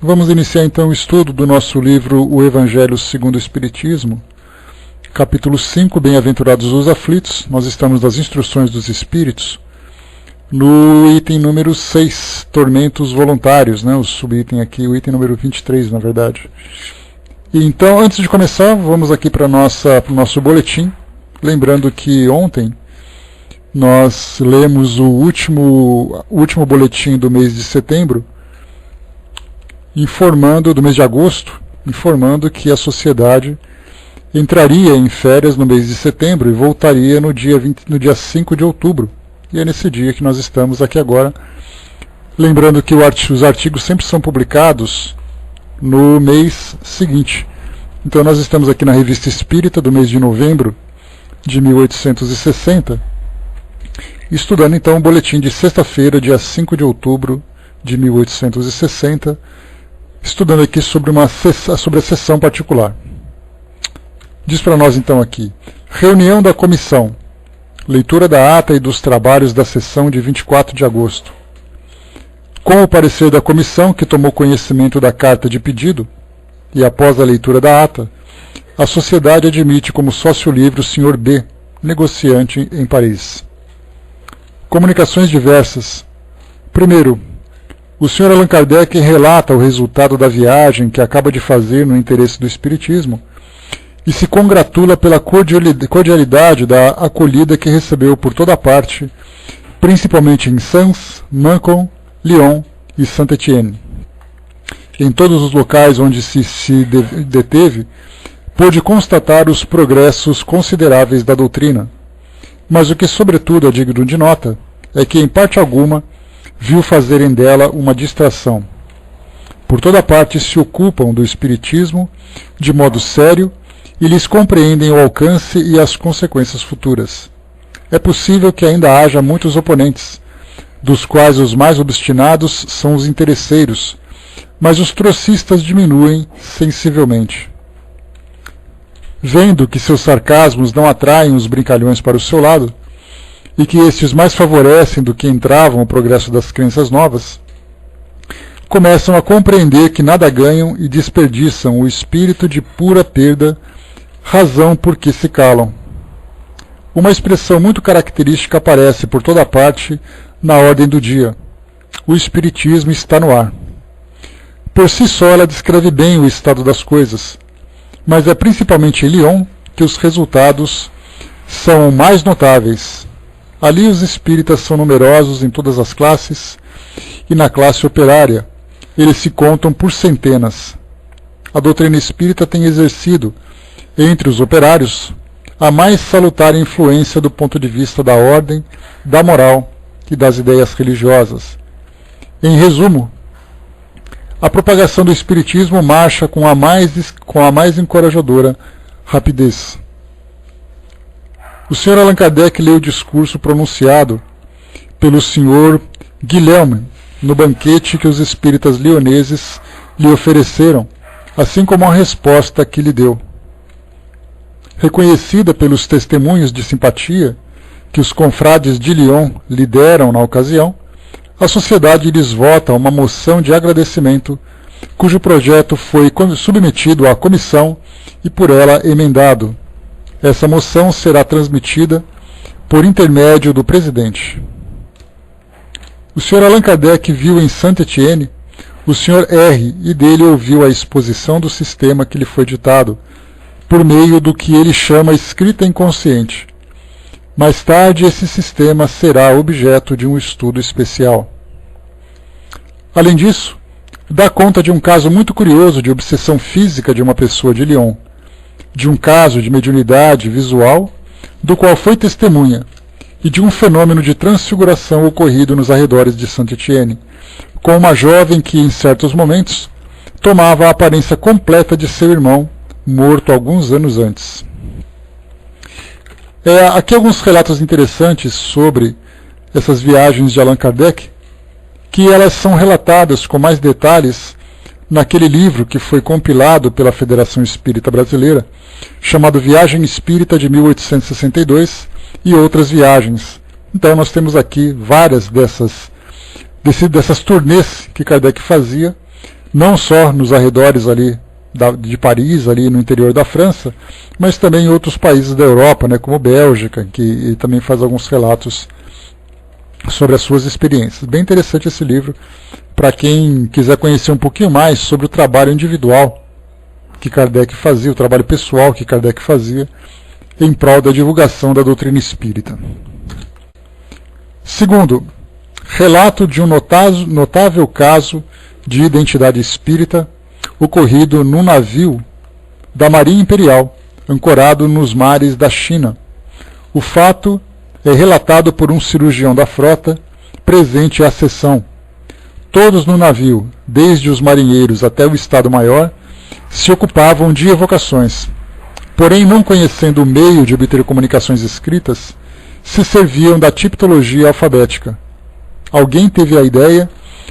Vamos iniciar então o estudo do nosso livro O Evangelho segundo o Espiritismo, capítulo 5, Bem-aventurados os aflitos. Nós estamos nas Instruções dos Espíritos, no item número 6, Tormentos Voluntários, o subitem aqui, o item número 23, na verdade. E então, antes de começar, vamos aqui para o nosso boletim, lembrando que ontem nós lemos o último boletim do mês de setembro, do mês de agosto, informando que a sociedade entraria em férias no mês de setembro e voltaria no dia 5 de outubro. E é nesse dia que nós estamos aqui agora. Lembrando que os artigos sempre são publicados no mês seguinte. Então nós estamos aqui na Revista Espírita do mês de novembro de 1860, estudando então o boletim de sexta-feira, dia 5 de outubro de 1860, estudando aqui sobre a sessão particular. Diz para nós então aqui: reunião da comissão, leitura da ata e dos trabalhos da sessão de 24 de agosto. Com o parecer da comissão, que tomou conhecimento da carta de pedido, e após a leitura da ata, a sociedade admite como sócio livre o Sr. B., negociante em Paris. Comunicações diversas. Primeiro, o Sr. Allan Kardec relata o resultado da viagem que acaba de fazer no interesse do Espiritismo e se congratula pela cordialidade da acolhida que recebeu por toda parte, principalmente em Sens, Mâcon, Lyon e Saint-Étienne. Em todos os locais onde se deteve, pôde constatar os progressos consideráveis da doutrina, mas o que sobretudo é digno de nota é que, em parte alguma, viu fazerem dela uma distração. Por toda parte se ocupam do Espiritismo de modo sério e lhes compreendem o alcance e as consequências futuras. É possível que ainda haja muitos oponentes, dos quais os mais obstinados são os interesseiros, mas os trocistas diminuem sensivelmente. Vendo que seus sarcasmos não atraem os brincalhões para o seu lado, e que estes mais favorecem do que entravam o progresso das crenças novas, começam a compreender que nada ganham e desperdiçam o espírito de pura perda, razão por que se calam. Uma expressão muito característica aparece por toda parte na ordem do dia: o Espiritismo está no ar. Por si só ela descreve bem o estado das coisas, mas é principalmente em Lyon que os resultados são mais notáveis. Ali os espíritas são numerosos em todas as classes, e na classe operária eles se contam por centenas. A doutrina espírita tem exercido, entre os operários, a mais salutar influência do ponto de vista da ordem, da moral e das ideias religiosas. Em resumo, a propagação do Espiritismo marcha com a mais encorajadora rapidez. O Sr. Allan Kardec leu o discurso pronunciado pelo Sr. Guilherme no banquete que os espíritas lioneses lhe ofereceram, assim como a resposta que lhe deu. Reconhecida pelos testemunhos de simpatia que os confrades de Lyon lhe deram na ocasião, a sociedade lhes vota uma moção de agradecimento, cujo projeto foi submetido à comissão e por ela emendado. Essa moção será transmitida por intermédio do presidente. O Sr. Allan Kardec viu em Saint-Étienne o Sr. R. e dele ouviu a exposição do sistema que lhe foi ditado, por meio do que ele chama escrita inconsciente. Mais tarde, esse sistema será objeto de um estudo especial. Além disso, dá conta de um caso muito curioso de obsessão física de uma pessoa de Lyon, de um caso de mediunidade visual, do qual foi testemunha, e de um fenômeno de transfiguração ocorrido nos arredores de Saint-Étienne, com uma jovem que, em certos momentos, tomava a aparência completa de seu irmão, morto alguns anos antes. Aqui alguns relatos interessantes sobre essas viagens de Allan Kardec, que elas são relatadas com mais detalhes naquele livro que foi compilado pela Federação Espírita Brasileira, chamado Viagem Espírita de 1862 e outras viagens. Então nós temos aqui várias dessas turnês que Kardec fazia não só nos arredores ali de Paris, ali no interior da França, mas também em outros países da Europa, né, como Bélgica, que também faz alguns relatos sobre as suas experiências. Bem interessante esse livro para quem quiser conhecer um pouquinho mais sobre o trabalho individual que Kardec fazia, o trabalho pessoal que Kardec fazia em prol da divulgação da doutrina espírita. Segundo, relato de um notável caso de identidade espírita ocorrido num navio da Marinha Imperial, ancorado nos mares da China. O fato é relatado por um cirurgião da frota presente à sessão. Todos no navio, desde os marinheiros até o Estado-Maior, se ocupavam de evocações. Porém, não conhecendo o meio de obter comunicações escritas, se serviam da tipologia alfabética. Alguém teve a ideia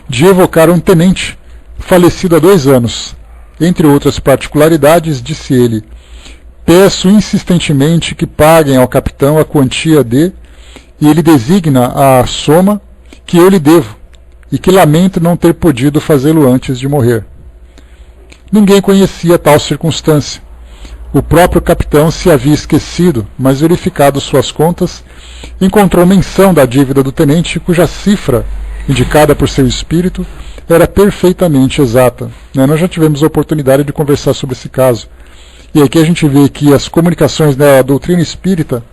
de evocar um tenente, falecido há 2 anos. Entre outras particularidades, disse ele: peço insistentemente que paguem ao capitão a quantia de, e ele designa a soma que eu lhe devo, e que lamento não ter podido fazê-lo antes de morrer. Ninguém conhecia tal circunstância. O próprio capitão se havia esquecido, mas verificado suas contas, encontrou menção da dívida do tenente, cuja cifra, indicada por seu espírito, era perfeitamente exata. Nós já tivemos a oportunidade de conversar sobre esse caso. E aqui a gente vê que as comunicações da doutrina espírita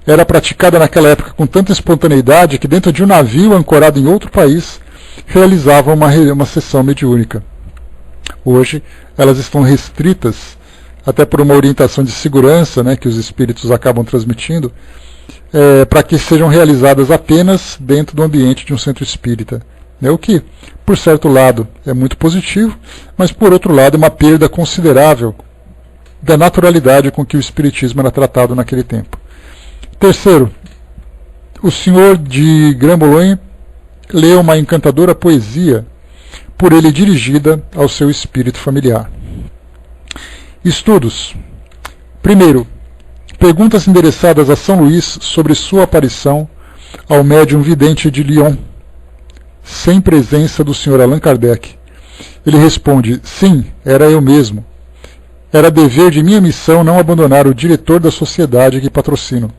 era praticada naquela época com tanta espontaneidade que dentro de um navio ancorado em outro país realizavam uma sessão mediúnica. Hoje elas estão restritas, até por uma orientação de segurança, né, que os espíritos acabam transmitindo, para que sejam realizadas apenas dentro do ambiente de um centro espírita. O que, por certo lado, é muito positivo, mas por outro lado é uma perda considerável da naturalidade com que o espiritismo era tratado naquele tempo. Terceiro, o senhor de Grand-Boulogne leu uma encantadora poesia, por ele dirigida ao seu espírito familiar. Estudos. Primeiro, perguntas endereçadas a São Luís sobre sua aparição ao médium vidente de Lyon, sem presença do Sr. Allan Kardec. Ele responde: sim, era eu mesmo. Era dever de minha missão não abandonar o diretor da sociedade que patrocino.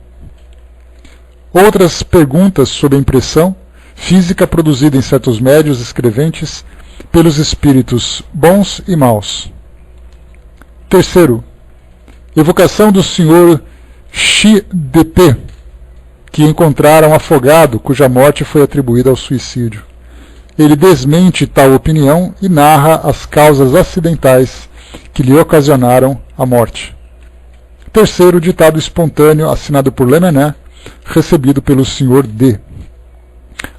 Outras perguntas sobre a impressão física produzida em certos médios escreventes pelos espíritos bons e maus. Terceiro, evocação do Sr. Xi Depé, que encontraram afogado, cuja morte foi atribuída ao suicídio. Ele desmente tal opinião e narra as causas acidentais que lhe ocasionaram a morte. Terceiro, ditado espontâneo assinado por Lemaitre, recebido pelo Sr. D.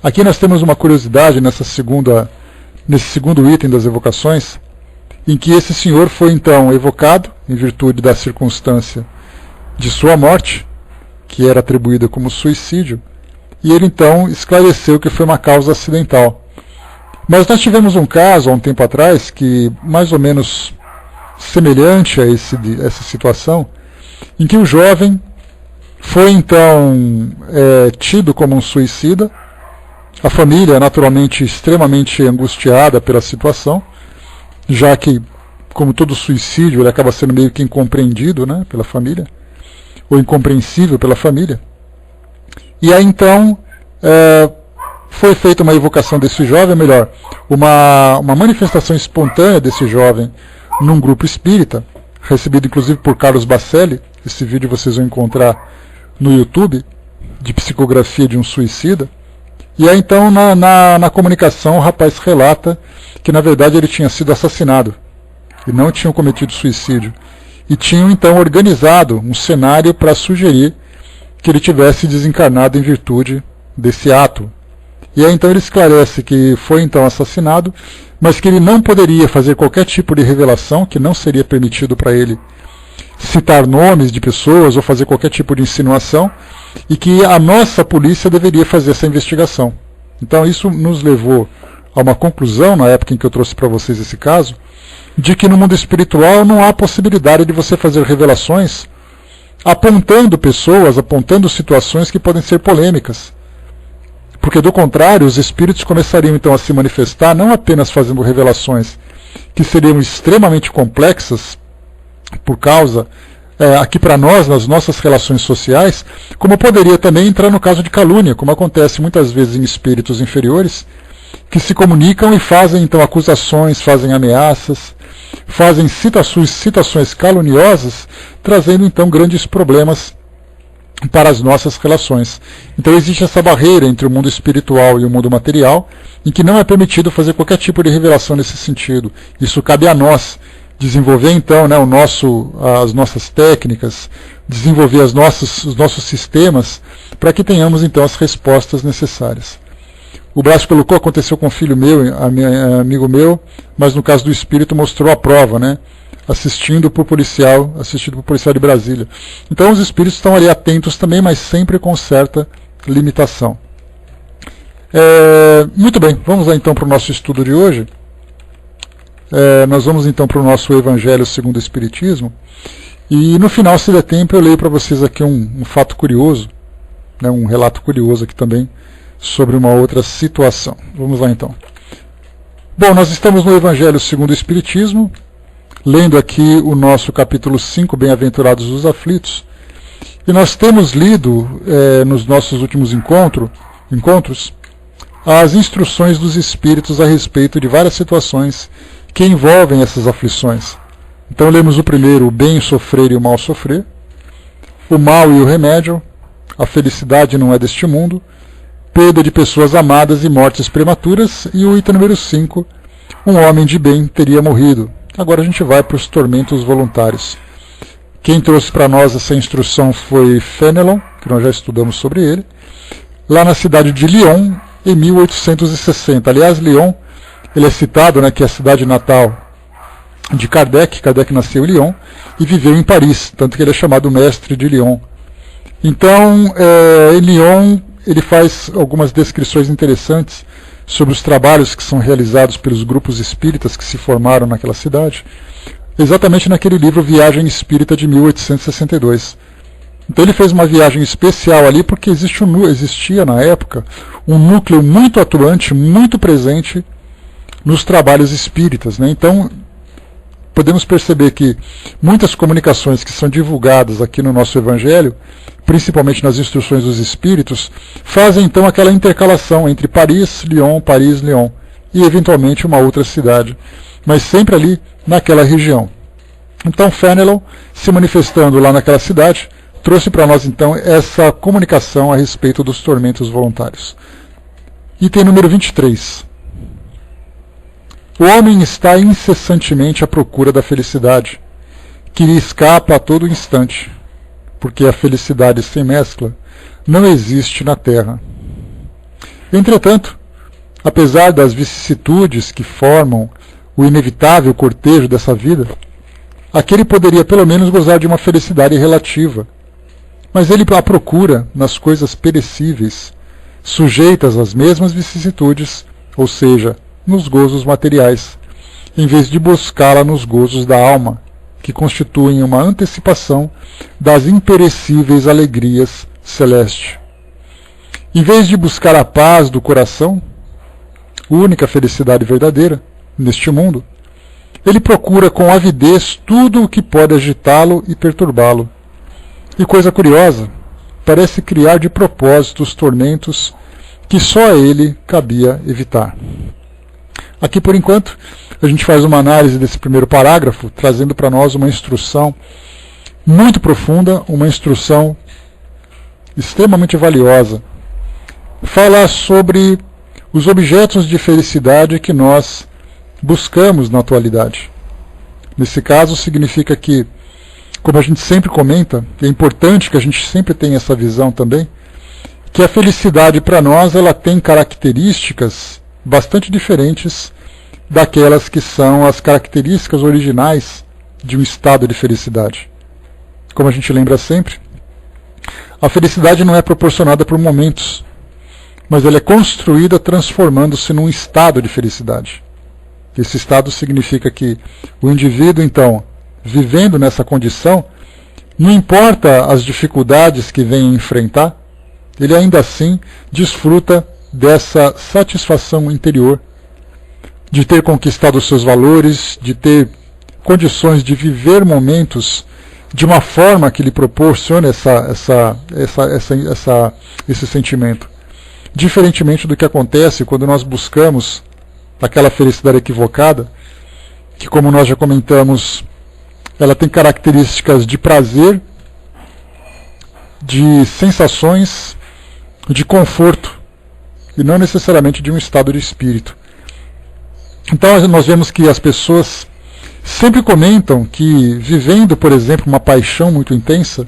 Aqui nós temos uma curiosidade nesse segundo item das evocações, em que esse senhor foi então evocado, em virtude da circunstância de sua morte, que era atribuída como suicídio, e ele então esclareceu que foi uma causa acidental. Mas nós tivemos um caso há um tempo atrás, que mais ou menos semelhante a essa situação, em que o jovem foi então tido como um suicida, a família naturalmente extremamente angustiada pela situação, já que, como todo suicídio, ele acaba sendo meio que incompreendido, né, pela família, ou incompreensível pela família. E aí então foi feita uma evocação desse jovem, melhor, uma manifestação espontânea desse jovem num grupo espírita, recebido inclusive por Carlos Bacelli. Esse vídeo vocês vão encontrar no YouTube, de psicografia de um suicida. E aí então na comunicação o rapaz relata que na verdade ele tinha sido assassinado e não tinha cometido suicídio. E tinham então organizado um cenário para sugerir que ele tivesse desencarnado em virtude desse ato. E aí então ele esclarece que foi então assassinado, mas que ele não poderia fazer qualquer tipo de revelação, que não seria permitido para ele citar nomes de pessoas ou fazer qualquer tipo de insinuação, e que a nossa polícia deveria fazer essa investigação. Então isso nos levou a uma conclusão, na época em que eu trouxe para vocês esse caso, de que no mundo espiritual não há possibilidade de você fazer revelações apontando pessoas, apontando situações que podem ser polêmicas. Porque do contrário, os espíritos começariam então a se manifestar não apenas fazendo revelações que seriam extremamente complexas por causa, aqui para nós, nas nossas relações sociais, como poderia também entrar no caso de calúnia, como acontece muitas vezes em espíritos inferiores, que se comunicam e fazem então acusações, fazem ameaças, fazem citações caluniosas, trazendo então grandes problemas para as nossas relações. Então existe essa barreira entre o mundo espiritual e o mundo material, em que não é permitido fazer qualquer tipo de revelação nesse sentido. Isso cabe a nós desenvolver então, né, as nossas técnicas, desenvolver os nossos sistemas, para que tenhamos então as respostas necessárias. O Brás colocou, aconteceu com um filho meu, amigo meu, mas no caso do espírito mostrou a prova, né? Assistindo para o policial de Brasília. Então os espíritos estão ali atentos também, mas sempre com certa limitação. Muito bem, vamos lá então para o nosso estudo de hoje. Nós vamos então para o nosso Evangelho segundo o Espiritismo. E no final, se der tempo, eu leio para vocês aqui um fato curioso, né, um relato curioso aqui também, sobre uma outra situação. Vamos lá então. Bom, nós estamos no Evangelho segundo o Espiritismo, lendo aqui o nosso capítulo 5, Bem-aventurados os aflitos, e nós temos lido nos nossos últimos encontros as instruções dos Espíritos a respeito de várias situações que envolvem essas aflições. Então lemos o primeiro, o bem sofrer e o mal sofrer, o mal e o remédio, a felicidade não é deste mundo, perda de pessoas amadas e mortes prematuras, e o item número 5, um homem de bem teria morrido. Agora a gente vai para os tormentos voluntários. Quem trouxe para nós essa instrução foi Fénelon, que nós já estudamos sobre ele, lá na cidade de Lyon, em 1860. Aliás, Lyon, ele é citado, né, que é a cidade natal de Kardec. Kardec nasceu em Lyon e viveu em Paris, tanto que ele é chamado mestre de Lyon. Então, em Lyon, ele faz algumas descrições interessantes sobre os trabalhos que são realizados pelos grupos espíritas que se formaram naquela cidade, exatamente naquele livro Viagem Espírita de 1862. Então ele fez uma viagem especial ali porque existia na época um núcleo muito atuante, muito presente nos trabalhos espíritas, né? Então podemos perceber que muitas comunicações que são divulgadas aqui no nosso Evangelho, principalmente nas instruções dos Espíritos, fazem então aquela intercalação entre Paris, Lyon, e eventualmente uma outra cidade, mas sempre ali naquela região. Então Fénelon, se manifestando lá naquela cidade, trouxe para nós então essa comunicação a respeito dos tormentos voluntários. Item número 23. O homem está incessantemente à procura da felicidade, que lhe escapa a todo instante, porque a felicidade sem mescla não existe na Terra. Entretanto, apesar das vicissitudes que formam o inevitável cortejo dessa vida, aquele poderia pelo menos gozar de uma felicidade relativa, mas ele a procura nas coisas perecíveis, sujeitas às mesmas vicissitudes, ou seja, nos gozos materiais, em vez de buscá-la nos gozos da alma, que constituem uma antecipação das imperecíveis alegrias celestes. Em vez de buscar a paz do coração, única felicidade verdadeira neste mundo, ele procura com avidez tudo o que pode agitá-lo e perturbá-lo. E coisa curiosa, parece criar de propósito os tormentos que só a ele cabia evitar. Aqui, por enquanto, a gente faz uma análise desse primeiro parágrafo, trazendo para nós uma instrução muito profunda, uma instrução extremamente valiosa. Fala sobre os objetos de felicidade que nós buscamos na atualidade. Nesse caso, significa que, como a gente sempre comenta, é importante que a gente sempre tenha essa visão também, que a felicidade para nós ela tem características bastante diferentes daquelas que são as características originais de um estado de felicidade. Como a gente lembra sempre, a felicidade não é proporcionada por momentos, mas ela é construída transformando-se num estado de felicidade. Esse estado significa que o indivíduo, então, vivendo nessa condição, não importa as dificuldades que venha enfrentar, ele ainda assim desfruta dessa satisfação interior, de ter conquistado os seus valores, de ter condições de viver momentos de uma forma que lhe proporcione esse sentimento. Diferentemente do que acontece quando nós buscamos aquela felicidade equivocada, que, como nós já comentamos, ela tem características de prazer, de sensações, de conforto, e não necessariamente de um estado de espírito. Então nós vemos que as pessoas sempre comentam que, vivendo, por exemplo, uma paixão muito intensa,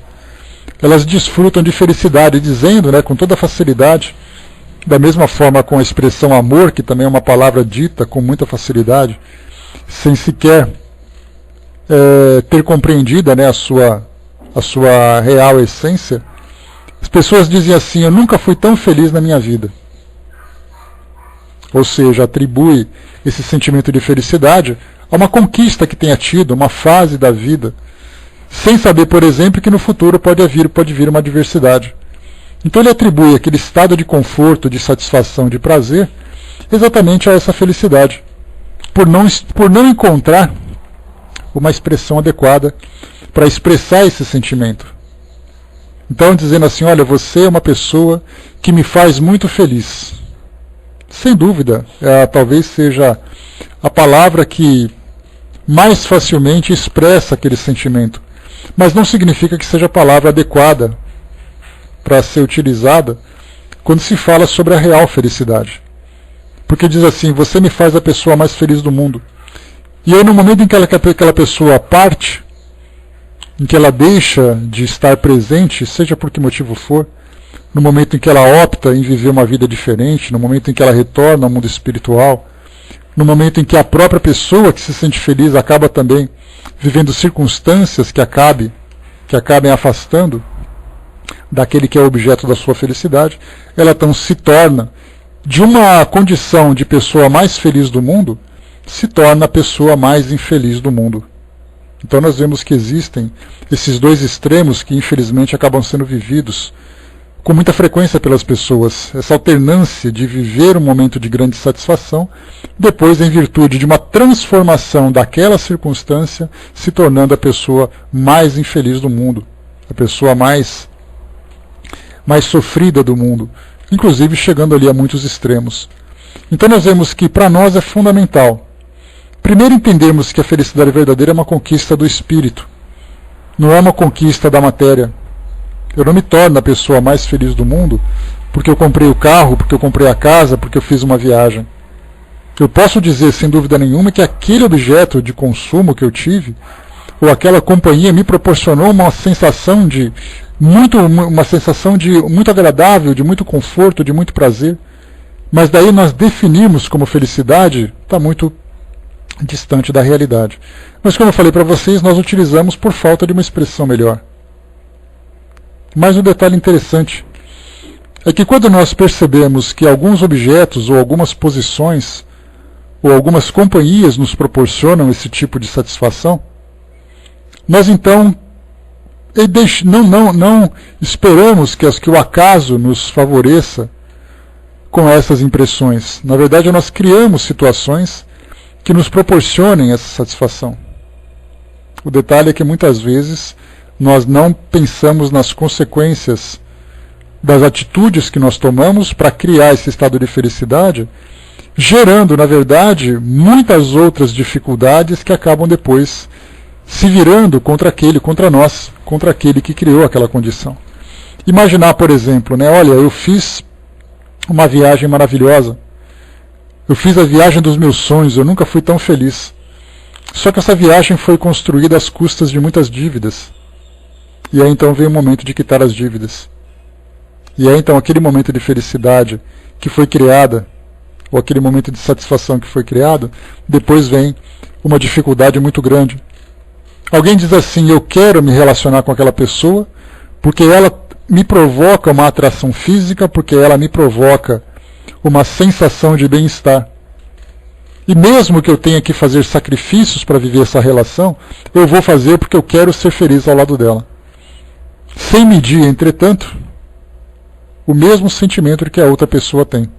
elas desfrutam de felicidade, dizendo, com toda facilidade, da mesma forma com a expressão amor, que também é uma palavra dita com muita facilidade, sem sequer ter compreendida a sua real essência, as pessoas dizem assim: eu nunca fui tão feliz na minha vida. Ou seja, atribui esse sentimento de felicidade a uma conquista que tenha tido, uma fase da vida, sem saber, por exemplo, que no futuro pode vir uma adversidade. Então ele atribui aquele estado de conforto, de satisfação, de prazer, exatamente a essa felicidade, por não encontrar uma expressão adequada para expressar esse sentimento. Então, dizendo assim: olha, você é uma pessoa que me faz muito feliz. Sem dúvida, talvez seja a palavra que mais facilmente expressa aquele sentimento, mas não significa que seja a palavra adequada para ser utilizada quando se fala sobre a real felicidade. Porque diz assim: você me faz a pessoa mais feliz do mundo. E aí, no momento em que aquela pessoa parte, em que ela deixa de estar presente, seja por que motivo for, no momento em que ela opta em viver uma vida diferente, no momento em que ela retorna ao mundo espiritual, no momento em que a própria pessoa que se sente feliz acaba também vivendo circunstâncias que acabem afastando daquele que é o objeto da sua felicidade, ela então se torna, de uma condição de pessoa mais feliz do mundo, se torna a pessoa mais infeliz do mundo. Então nós vemos que existem esses dois extremos que infelizmente acabam sendo vividos com muita frequência pelas pessoas, essa alternância de viver um momento de grande satisfação, depois, em virtude de uma transformação daquela circunstância, se tornando a pessoa mais infeliz do mundo, a pessoa mais sofrida do mundo, inclusive chegando ali a muitos extremos. Então nós vemos que para nós é fundamental, primeiro, entendermos que a felicidade verdadeira é uma conquista do espírito, não é uma conquista da matéria. Eu não me torno a pessoa mais feliz do mundo porque eu comprei o carro, porque eu comprei a casa, porque eu fiz uma viagem. Eu posso dizer, sem dúvida nenhuma, que aquele objeto de consumo que eu tive, ou aquela companhia, me proporcionou uma sensação muito agradável, de muito conforto, de muito prazer. Mas daí nós definirmos como felicidade, está muito distante da realidade. Mas, como eu falei para vocês, nós utilizamos por falta de uma expressão melhor. Mas um detalhe interessante é que quando nós percebemos que alguns objetos ou algumas posições ou algumas companhias nos proporcionam esse tipo de satisfação, nós então não esperamos que o acaso nos favoreça com essas impressões. Na verdade, nós criamos situações que nos proporcionem essa satisfação. O detalhe é que muitas vezes nós não pensamos nas consequências das atitudes que nós tomamos para criar esse estado de felicidade, gerando, na verdade, muitas outras dificuldades que acabam depois se virando contra nós, contra aquele que criou aquela condição. Imaginar, por exemplo, olha, eu fiz uma viagem maravilhosa, eu fiz a viagem dos meus sonhos, eu nunca fui tão feliz. Só que essa viagem foi construída às custas de muitas dívidas. E aí então vem o momento de quitar as dívidas. E aí então aquele momento de felicidade que foi criada, ou aquele momento de satisfação que foi criado, depois vem uma dificuldade muito grande. Alguém diz assim: eu quero me relacionar com aquela pessoa porque ela me provoca uma atração física, porque ela me provoca uma sensação de bem-estar. E mesmo que eu tenha que fazer sacrifícios para viver essa relação, eu vou fazer porque eu quero ser feliz ao lado dela. Sem medir, entretanto, o mesmo sentimento que a outra pessoa tem.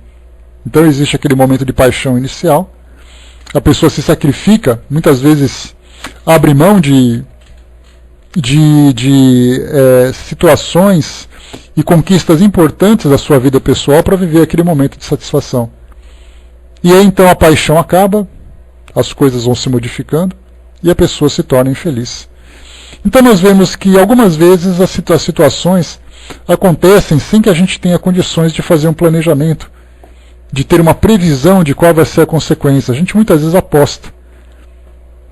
Então existe aquele momento de paixão inicial, a pessoa se sacrifica, muitas vezes abre mão de situações e conquistas importantes da sua vida pessoal para viver aquele momento de satisfação. E aí então a paixão acaba, as coisas vão se modificando e a pessoa se torna infeliz. Então nós vemos que algumas vezes as situações acontecem sem que a gente tenha condições de fazer um planejamento, de ter uma previsão de qual vai ser a consequência. A gente muitas vezes aposta.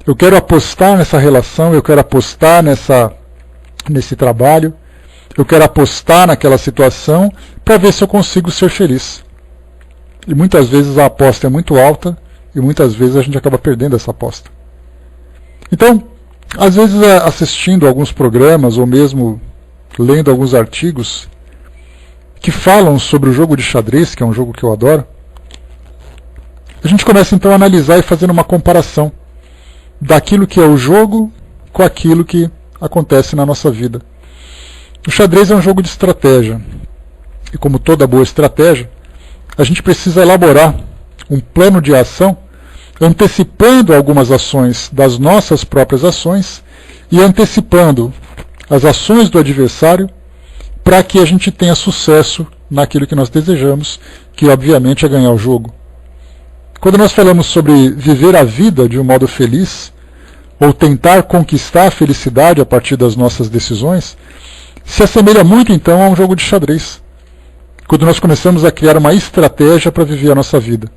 Eu quero apostar nessa relação, eu quero apostar nesse trabalho, eu quero apostar naquela situação para ver se eu consigo ser feliz. E muitas vezes a aposta é muito alta e muitas vezes a gente acaba perdendo essa aposta. Então, às vezes assistindo alguns programas ou mesmo lendo alguns artigos que falam sobre o jogo de xadrez, que é um jogo que eu adoro, a gente começa então a analisar e fazer uma comparação daquilo que é o jogo com aquilo que acontece na nossa vida. O xadrez é um jogo de estratégia. E como toda boa estratégia, a gente precisa elaborar um plano de ação antecipando algumas ações das nossas próprias ações e antecipando as ações do adversário para que a gente tenha sucesso naquilo que nós desejamos, que obviamente é ganhar o jogo. Quando nós falamos sobre viver a vida de um modo feliz, ou tentar conquistar a felicidade a partir das nossas decisões, se assemelha muito então a um jogo de xadrez. Quando nós começamos a criar uma estratégia para viver a nossa vida.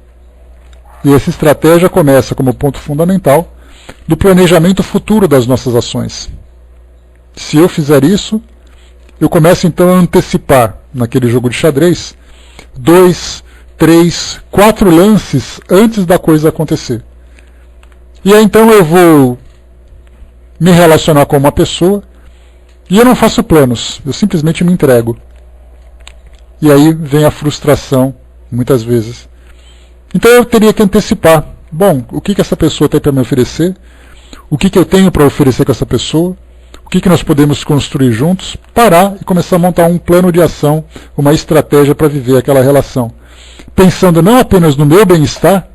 E essa estratégia começa como ponto fundamental do planejamento futuro das nossas ações. Se eu fizer isso, eu começo então a antecipar, naquele jogo de xadrez, 2, 3, 4 lances antes da coisa acontecer. E aí então eu vou me relacionar com uma pessoa e eu não faço planos, eu simplesmente me entrego. E aí vem a frustração, muitas vezes. Então eu teria que antecipar. Bom, o que essa pessoa tem para me oferecer? O que eu tenho para oferecer com essa pessoa? O que nós podemos construir juntos? Parar e começar a montar um plano de ação, uma estratégia para viver aquela relação. Pensando não apenas no meu bem-estar,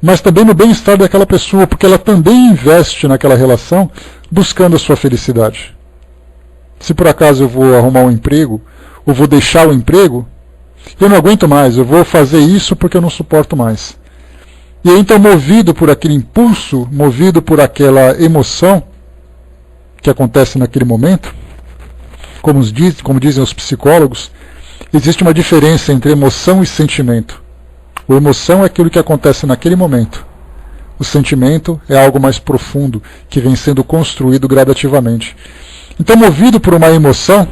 mas também no bem-estar daquela pessoa, porque ela também investe naquela relação buscando a sua felicidade. Se por acaso eu vou arrumar um emprego, ou vou deixar o emprego, eu não aguento mais, eu vou fazer isso porque eu não suporto mais. E aí, então, movido por aquele impulso, movido por aquela emoção que acontece naquele momento, como dizem os psicólogos, existe uma diferença entre emoção e sentimento. A emoção é aquilo que acontece naquele momento. O sentimento é algo mais profundo, que vem sendo construído gradativamente. Então, movido por uma emoção,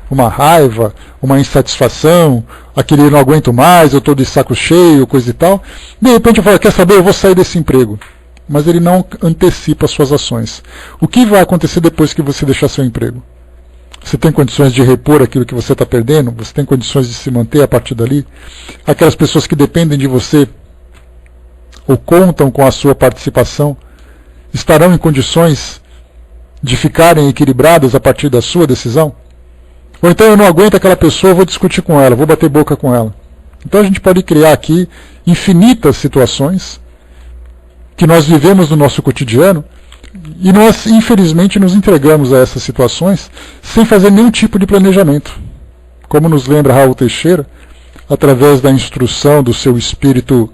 uma raiva, uma insatisfação, aquele eu não aguento mais, eu estou de saco cheio, coisa e tal, de repente eu falo, quer saber, eu vou sair desse emprego. Mas ele não antecipa suas ações. O que vai acontecer depois que você deixar seu emprego? Você tem condições de repor aquilo que você está perdendo? Você tem condições de se manter a partir dali? Aquelas pessoas que dependem de você ou contam com a sua participação estarão em condições de ficarem equilibradas a partir da sua decisão? Ou então eu não aguento aquela pessoa, vou discutir com ela, vou bater boca com ela. Então a gente pode criar aqui infinitas situações que nós vivemos no nosso cotidiano e nós, infelizmente, nos entregamos a essas situações sem fazer nenhum tipo de planejamento. Como nos lembra Raul Teixeira, através da instrução do seu espírito,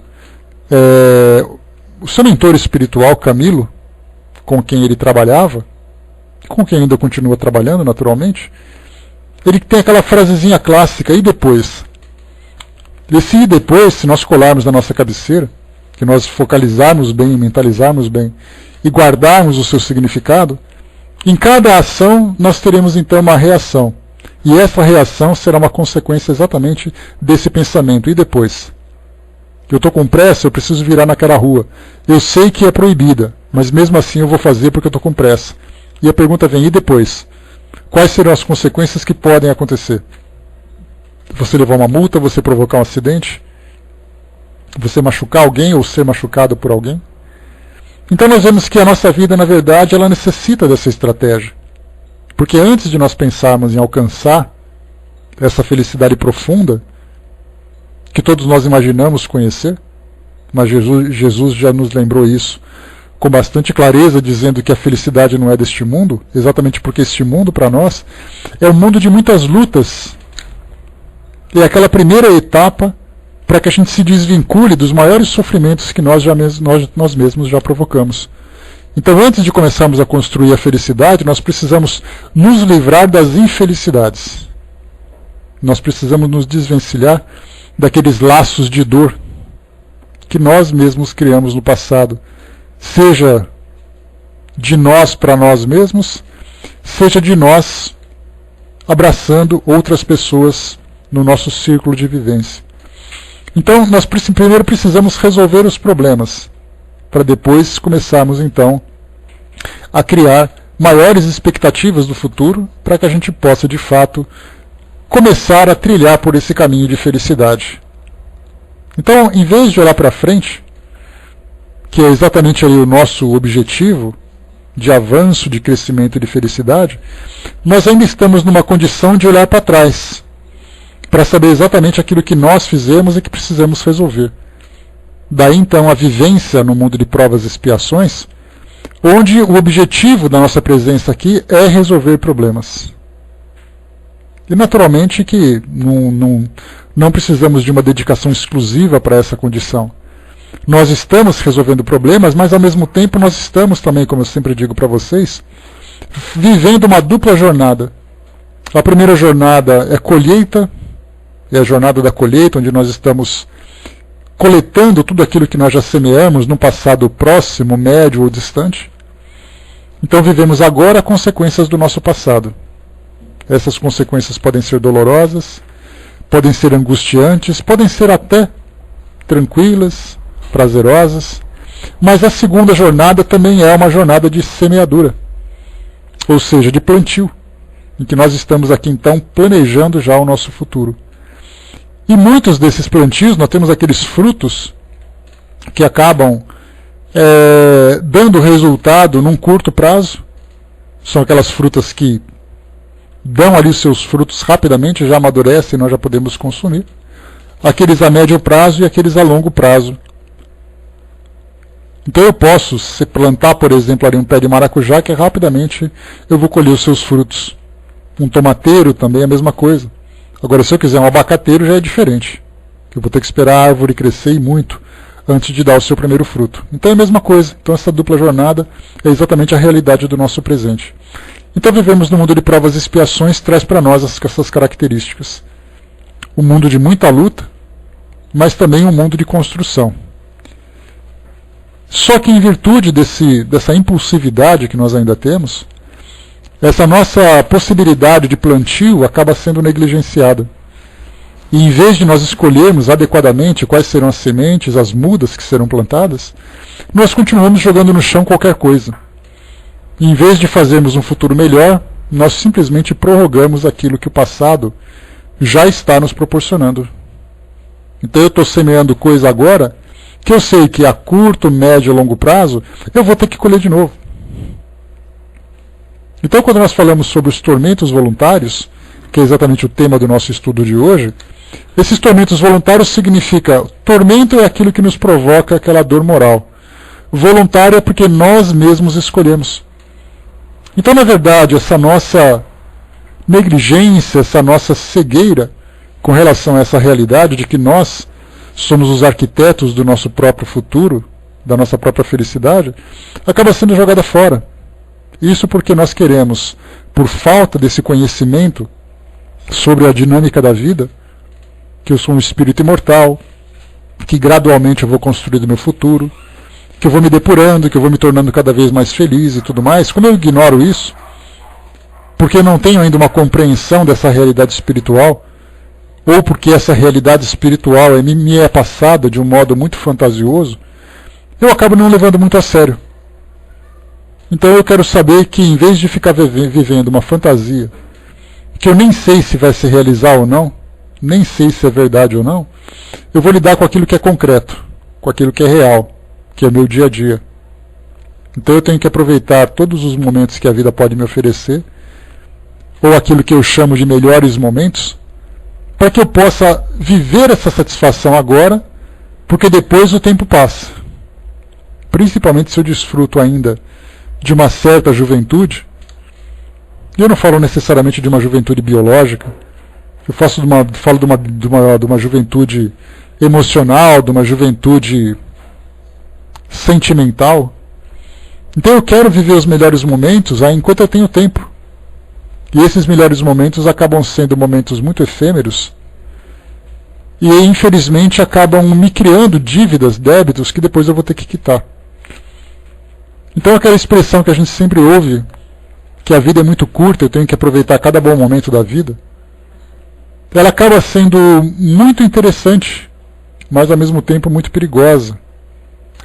o seu mentor espiritual, Camilo, com quem ele trabalhava, com quem ainda continua trabalhando, naturalmente, ele tem aquela frasezinha clássica, e depois? Esse e depois, se nós colarmos na nossa cabeceira, que nós focalizarmos bem, mentalizarmos bem, e guardarmos o seu significado, em cada ação nós teremos então uma reação. E essa reação será uma consequência exatamente desse pensamento. E depois? Eu estou com pressa, eu preciso virar naquela rua. Eu sei que é proibida, mas mesmo assim eu vou fazer porque eu estou com pressa. E a pergunta vem, e depois? Quais serão as consequências que podem acontecer? Você levar uma multa, você provocar um acidente, você machucar alguém ou ser machucado por alguém? Então nós vemos que a nossa vida, na verdade, ela necessita dessa estratégia. Porque antes de nós pensarmos em alcançar essa felicidade profunda, que todos nós imaginamos conhecer, mas Jesus já nos lembrou isso com bastante clareza, dizendo que a felicidade não é deste mundo, exatamente porque este mundo, para nós, é um mundo de muitas lutas. É aquela primeira etapa para que a gente se desvincule dos maiores sofrimentos que nós mesmos já provocamos. Então, antes de começarmos a construir a felicidade, nós precisamos nos livrar das infelicidades. Nós precisamos nos desvencilhar daqueles laços de dor que nós mesmos criamos no passado, seja de nós para nós mesmos, seja de nós abraçando outras pessoas no nosso círculo de vivência. Então, nós primeiro precisamos resolver os problemas, para depois começarmos, então, a criar maiores expectativas do futuro, para que a gente possa, de fato, começar a trilhar por esse caminho de felicidade. Então, em vez de olhar para frente, que é exatamente ali o nosso objetivo de avanço, de crescimento e de felicidade, nós ainda estamos numa condição de olhar para trás, para saber exatamente aquilo que nós fizemos e que precisamos resolver. Daí então a vivência no mundo de provas e expiações, onde o objetivo da nossa presença aqui é resolver problemas. E naturalmente que não precisamos de uma dedicação exclusiva para essa condição. Nós estamos resolvendo problemas, mas ao mesmo tempo nós estamos também, como eu sempre digo para vocês, vivendo uma dupla jornada. A primeira jornada é colheita, é a jornada da colheita, onde nós estamos coletando tudo aquilo que nós já semeamos num passado próximo, médio ou distante. Então vivemos agora consequências do nosso passado. Essas consequências podem ser dolorosas, podem ser angustiantes, podem ser até tranquilas, prazerosas, mas a segunda jornada também é uma jornada de semeadura, ou seja, de plantio, em que nós estamos aqui então planejando já o nosso futuro. E muitos desses plantios, nós temos aqueles frutos que acabam dando resultado num curto prazo, são aquelas frutas que dão ali seus frutos rapidamente, já amadurecem e nós já podemos consumir, aqueles a médio prazo e aqueles a longo prazo. Então eu posso plantar, por exemplo, ali um pé de maracujá que rapidamente eu vou colher os seus frutos. Um tomateiro também é a mesma coisa. Agora, se eu quiser um abacateiro, já é diferente. Eu vou ter que esperar a árvore crescer e muito antes de dar o seu primeiro fruto. Então é a mesma coisa. Então essa dupla jornada é exatamente a realidade do nosso presente. Então vivemos no mundo de provas e expiações, traz para nós essas características. Um mundo de muita luta, mas também um mundo de construção. Só que em virtude dessa impulsividade que nós ainda temos, essa nossa possibilidade de plantio acaba sendo negligenciada. E em vez de nós escolhermos adequadamente quais serão as sementes, as mudas que serão plantadas, nós continuamos jogando no chão qualquer coisa. E em vez de fazermos um futuro melhor, nós simplesmente prorrogamos aquilo que o passado já está nos proporcionando. Então eu estou semeando coisa agora que eu sei que a curto, médio e longo prazo eu vou ter que colher de novo. Então, quando nós falamos sobre os tormentos voluntários, que é exatamente o tema do nosso estudo de hoje, esses tormentos voluntários significa, tormento é aquilo que nos provoca aquela dor moral. Voluntário é porque nós mesmos escolhemos. Então, na verdade, essa nossa negligência, essa nossa cegueira com relação a essa realidade de que nós somos os arquitetos do nosso próprio futuro, da nossa própria felicidade, acaba sendo jogada fora. Isso porque nós queremos, por falta desse conhecimento sobre a dinâmica da vida, que eu sou um espírito imortal, que gradualmente eu vou construindo meu futuro, que eu vou me depurando, que eu vou me tornando cada vez mais feliz e tudo mais. Como eu ignoro isso, porque eu não tenho ainda uma compreensão dessa realidade espiritual, ou porque essa realidade espiritual me é passada de um modo muito fantasioso, eu acabo não levando muito a sério. Então eu quero saber que, em vez de ficar vivendo uma fantasia, que eu nem sei se vai se realizar ou não, nem sei se é verdade ou não, eu vou lidar com aquilo que é concreto, com aquilo que é real, que é meu dia a dia. Então eu tenho que aproveitar todos os momentos que a vida pode me oferecer, ou aquilo que eu chamo de melhores momentos, para que eu possa viver essa satisfação agora, Porque depois o tempo passa. Principalmente se eu desfruto ainda de uma certa juventude. E eu não falo necessariamente de uma juventude biológica. Eu falo de uma juventude emocional, de uma juventude sentimental. Então eu quero viver os melhores momentos enquanto eu tenho tempo. E esses melhores momentos acabam sendo momentos muito efêmeros. E infelizmente acabam me criando dívidas, débitos, que depois eu vou ter que quitar. Então aquela expressão que a gente sempre ouve, que a vida é muito curta, eu tenho que aproveitar cada bom momento da vida, ela acaba sendo muito interessante, mas ao mesmo tempo muito perigosa,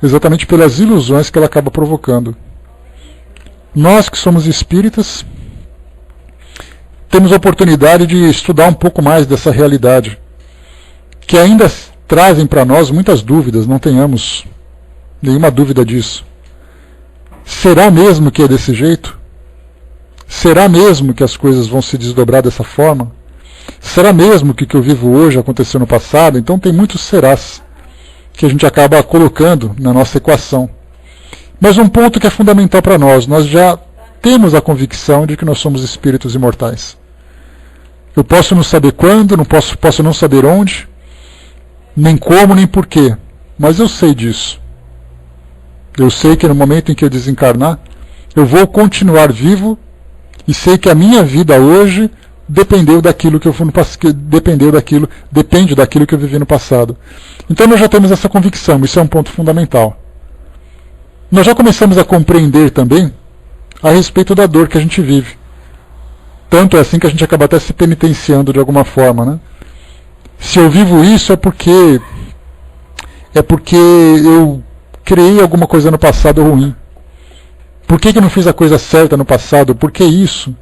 exatamente pelas ilusões que ela acaba provocando. Nós que somos espíritas, temos a oportunidade de estudar um pouco mais dessa realidade, que ainda trazem para nós muitas dúvidas, não tenhamos nenhuma dúvida disso. Será mesmo que é desse jeito? Será mesmo que as coisas vão se desdobrar dessa forma? Será mesmo que o que eu vivo hoje aconteceu no passado? Então tem muitos serás que a gente acaba colocando na nossa equação. Mas um ponto que é fundamental para nós já temos a convicção de que nós somos espíritos imortais. Eu posso não saber quando, posso não saber onde, nem como, nem porquê, mas eu sei disso. Eu sei que no momento em que eu desencarnar, eu vou continuar vivo e sei que a minha vida hoje depende daquilo que eu vivi no passado. Então nós já temos essa convicção, isso é um ponto fundamental. Nós já começamos a compreender também a respeito da dor que a gente vive. Tanto é assim que a gente acaba até se penitenciando de alguma forma, né? Se eu vivo isso é porque eu criei alguma coisa no passado ruim. Por que eu não fiz a coisa certa no passado? Por que isso?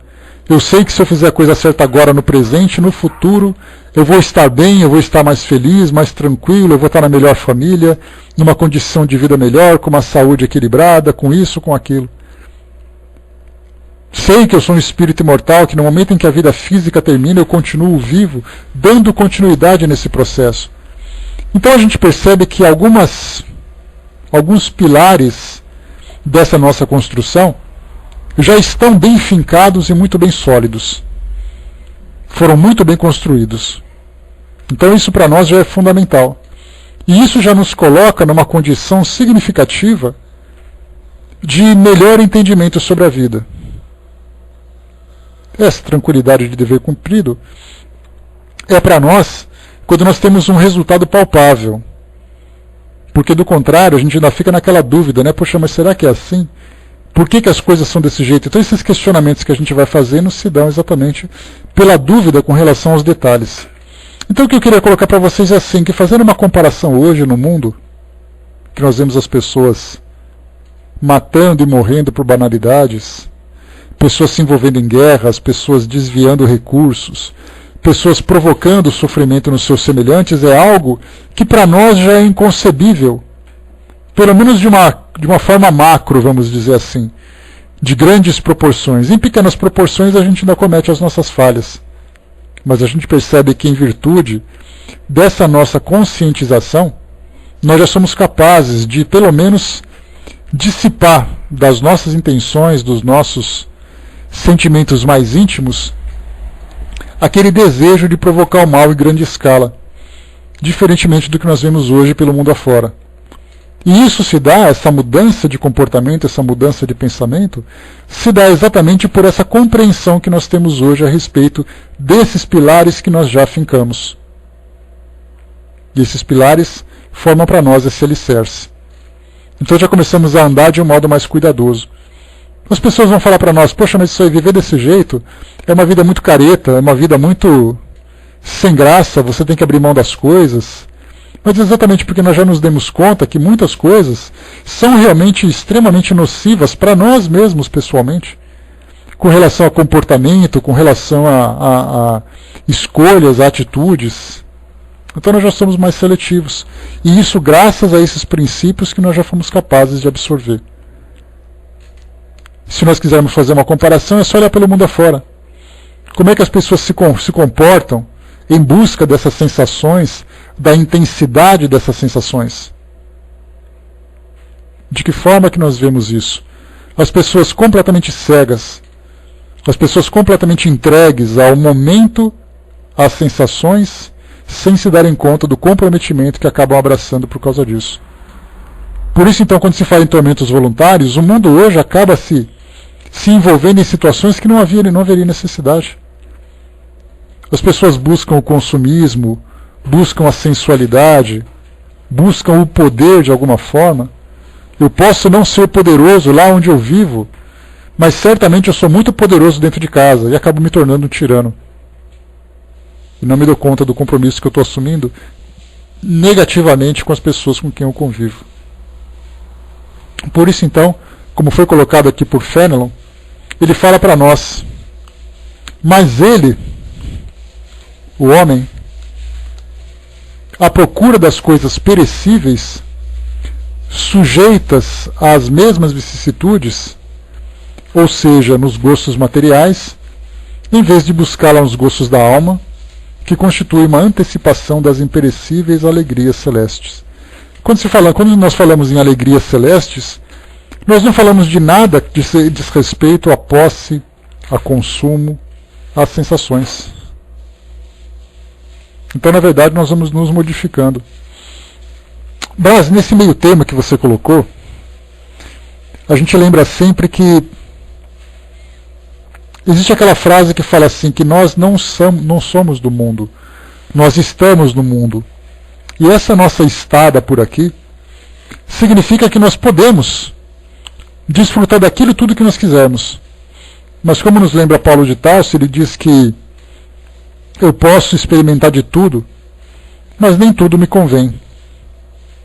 Eu sei que se eu fizer a coisa certa agora no presente, no futuro, eu vou estar bem, eu vou estar mais feliz, mais tranquilo, eu vou estar na melhor família, numa condição de vida melhor, com uma saúde equilibrada, com isso, com aquilo. Sei que eu sou um espírito imortal, que no momento em que a vida física termina, eu continuo vivo, dando continuidade nesse processo. Então a gente percebe que alguns pilares dessa nossa construção já estão bem fincados e muito bem sólidos. Foram muito bem construídos. Então isso para nós já é fundamental. E isso já nos coloca numa condição significativa de melhor entendimento sobre a vida. Essa tranquilidade de dever cumprido é para nós quando nós temos um resultado palpável. Porque do contrário, a gente ainda fica naquela dúvida, né? Poxa, mas será que é assim? Por que as coisas são desse jeito? Então esses questionamentos que a gente vai fazendo se dão exatamente pela dúvida com relação aos detalhes. Então o que eu queria colocar para vocês é assim, que fazendo uma comparação hoje no mundo, que nós vemos as pessoas matando e morrendo por banalidades, pessoas se envolvendo em guerras, pessoas desviando recursos, pessoas provocando sofrimento nos seus semelhantes, é algo que para nós já é inconcebível. Pelo menos de uma forma macro, vamos dizer assim, de grandes proporções. Em pequenas proporções a gente ainda comete as nossas falhas. Mas a gente percebe que em virtude dessa nossa conscientização, nós já somos capazes de, pelo menos, dissipar das nossas intenções, dos nossos sentimentos mais íntimos, aquele desejo de provocar o mal em grande escala, diferentemente do que nós vemos hoje pelo mundo afora. E isso se dá, essa mudança de comportamento, essa mudança de pensamento, se dá exatamente por essa compreensão que nós temos hoje a respeito desses pilares que nós já fincamos. E esses pilares formam para nós esse alicerce. Então já começamos a andar de um modo mais cuidadoso. As pessoas vão falar para nós, poxa, mas isso aí, viver desse jeito é uma vida muito careta, é uma vida muito sem graça, você tem que abrir mão das coisas. Mas exatamente porque nós já nos demos conta que muitas coisas são realmente extremamente nocivas para nós mesmos pessoalmente, com relação a comportamento, com relação a escolhas, a atitudes. Então nós já somos mais seletivos. E isso graças a esses princípios que nós já fomos capazes de absorver. Se nós quisermos fazer uma comparação, é só olhar pelo mundo afora. Como é que as pessoas se comportam em busca dessas sensações da intensidade dessas sensações. De que forma que nós vemos isso? As pessoas completamente cegas, as pessoas completamente entregues ao momento, às sensações, sem se darem conta do comprometimento que acabam abraçando por causa disso. Por isso, então, quando se fala em tormentos voluntários, o mundo hoje acaba se envolvendo em situações que não haveria necessidade. As pessoas buscam o consumismo, buscam a sensualidade, buscam o poder de alguma forma. Eu posso não ser poderoso lá onde eu vivo, mas certamente eu sou muito poderoso dentro de casa e acabo me tornando um tirano. E não me dou conta do compromisso que eu estou assumindo negativamente com as pessoas com quem eu convivo. Por isso, então, como foi colocado aqui por Fenelon, ele fala para nós, mas ele, o homem, à procura das coisas perecíveis, sujeitas às mesmas vicissitudes, ou seja, nos gostos materiais, em vez de buscá-la nos gostos da alma, que constitui uma antecipação das imperecíveis alegrias celestes. Quando nós falamos em alegrias celestes, nós não falamos de nada que diz respeito à posse, a consumo, às sensações. Então, na verdade, nós vamos nos modificando. Mas, nesse meio termo que você colocou, a gente lembra sempre que existe aquela frase que fala assim, que nós não somos do mundo, nós estamos no mundo. E essa nossa estada por aqui significa que nós podemos desfrutar daquilo tudo que nós quisermos. Mas como nos lembra Paulo de Tarso, ele diz que eu posso experimentar de tudo, mas nem tudo me convém.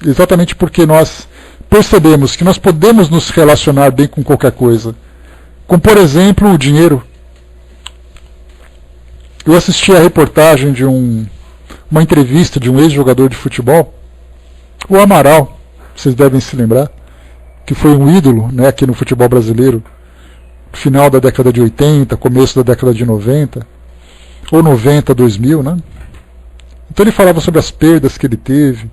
Exatamente porque nós percebemos que nós podemos nos relacionar bem com qualquer coisa. Como, por exemplo, o dinheiro. Eu assisti a reportagem de uma entrevista de um ex-jogador de futebol, o Amaral, vocês devem se lembrar, que foi um ídolo, né, aqui no futebol brasileiro, final da década de 80, começo da década de 90, ou 90, 2000, né? Então ele falava sobre as perdas que ele teve,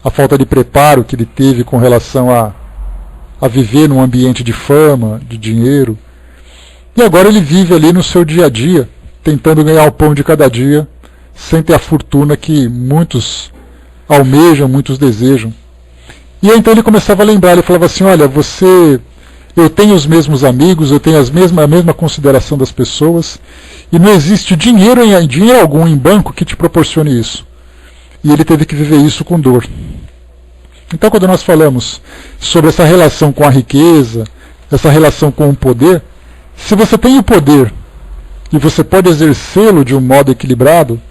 a falta de preparo que ele teve com relação a viver num ambiente de fama, de dinheiro. E agora ele vive ali no seu dia a dia, tentando ganhar o pão de cada dia, sem ter a fortuna que muitos almejam, muitos desejam. E aí então ele começava a lembrar, ele falava assim, olha, eu tenho os mesmos amigos, eu tenho a mesma consideração das pessoas, e não existe dinheiro algum em banco que te proporcione isso. E ele teve que viver isso com dor. Então, quando nós falamos sobre essa relação com a riqueza, essa relação com o poder, se você tem o poder e você pode exercê-lo de um modo equilibrado,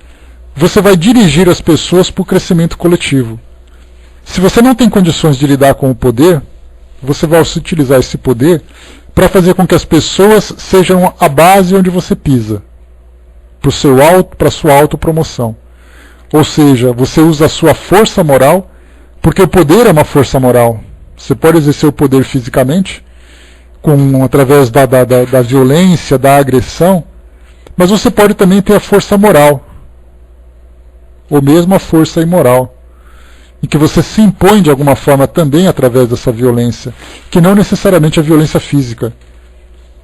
você vai dirigir as pessoas para o crescimento coletivo. Se você não tem condições de lidar com o poder, você vai utilizar esse poder para fazer com que as pessoas sejam a base onde você pisa, para a sua autopromoção. Ou seja, você usa a sua força moral, porque o poder é uma força moral. Você pode exercer o poder fisicamente, através da violência, da agressão, mas você pode também ter a força moral, ou mesmo a força imoral, em que você se impõe de alguma forma também através dessa violência, que não necessariamente é violência física.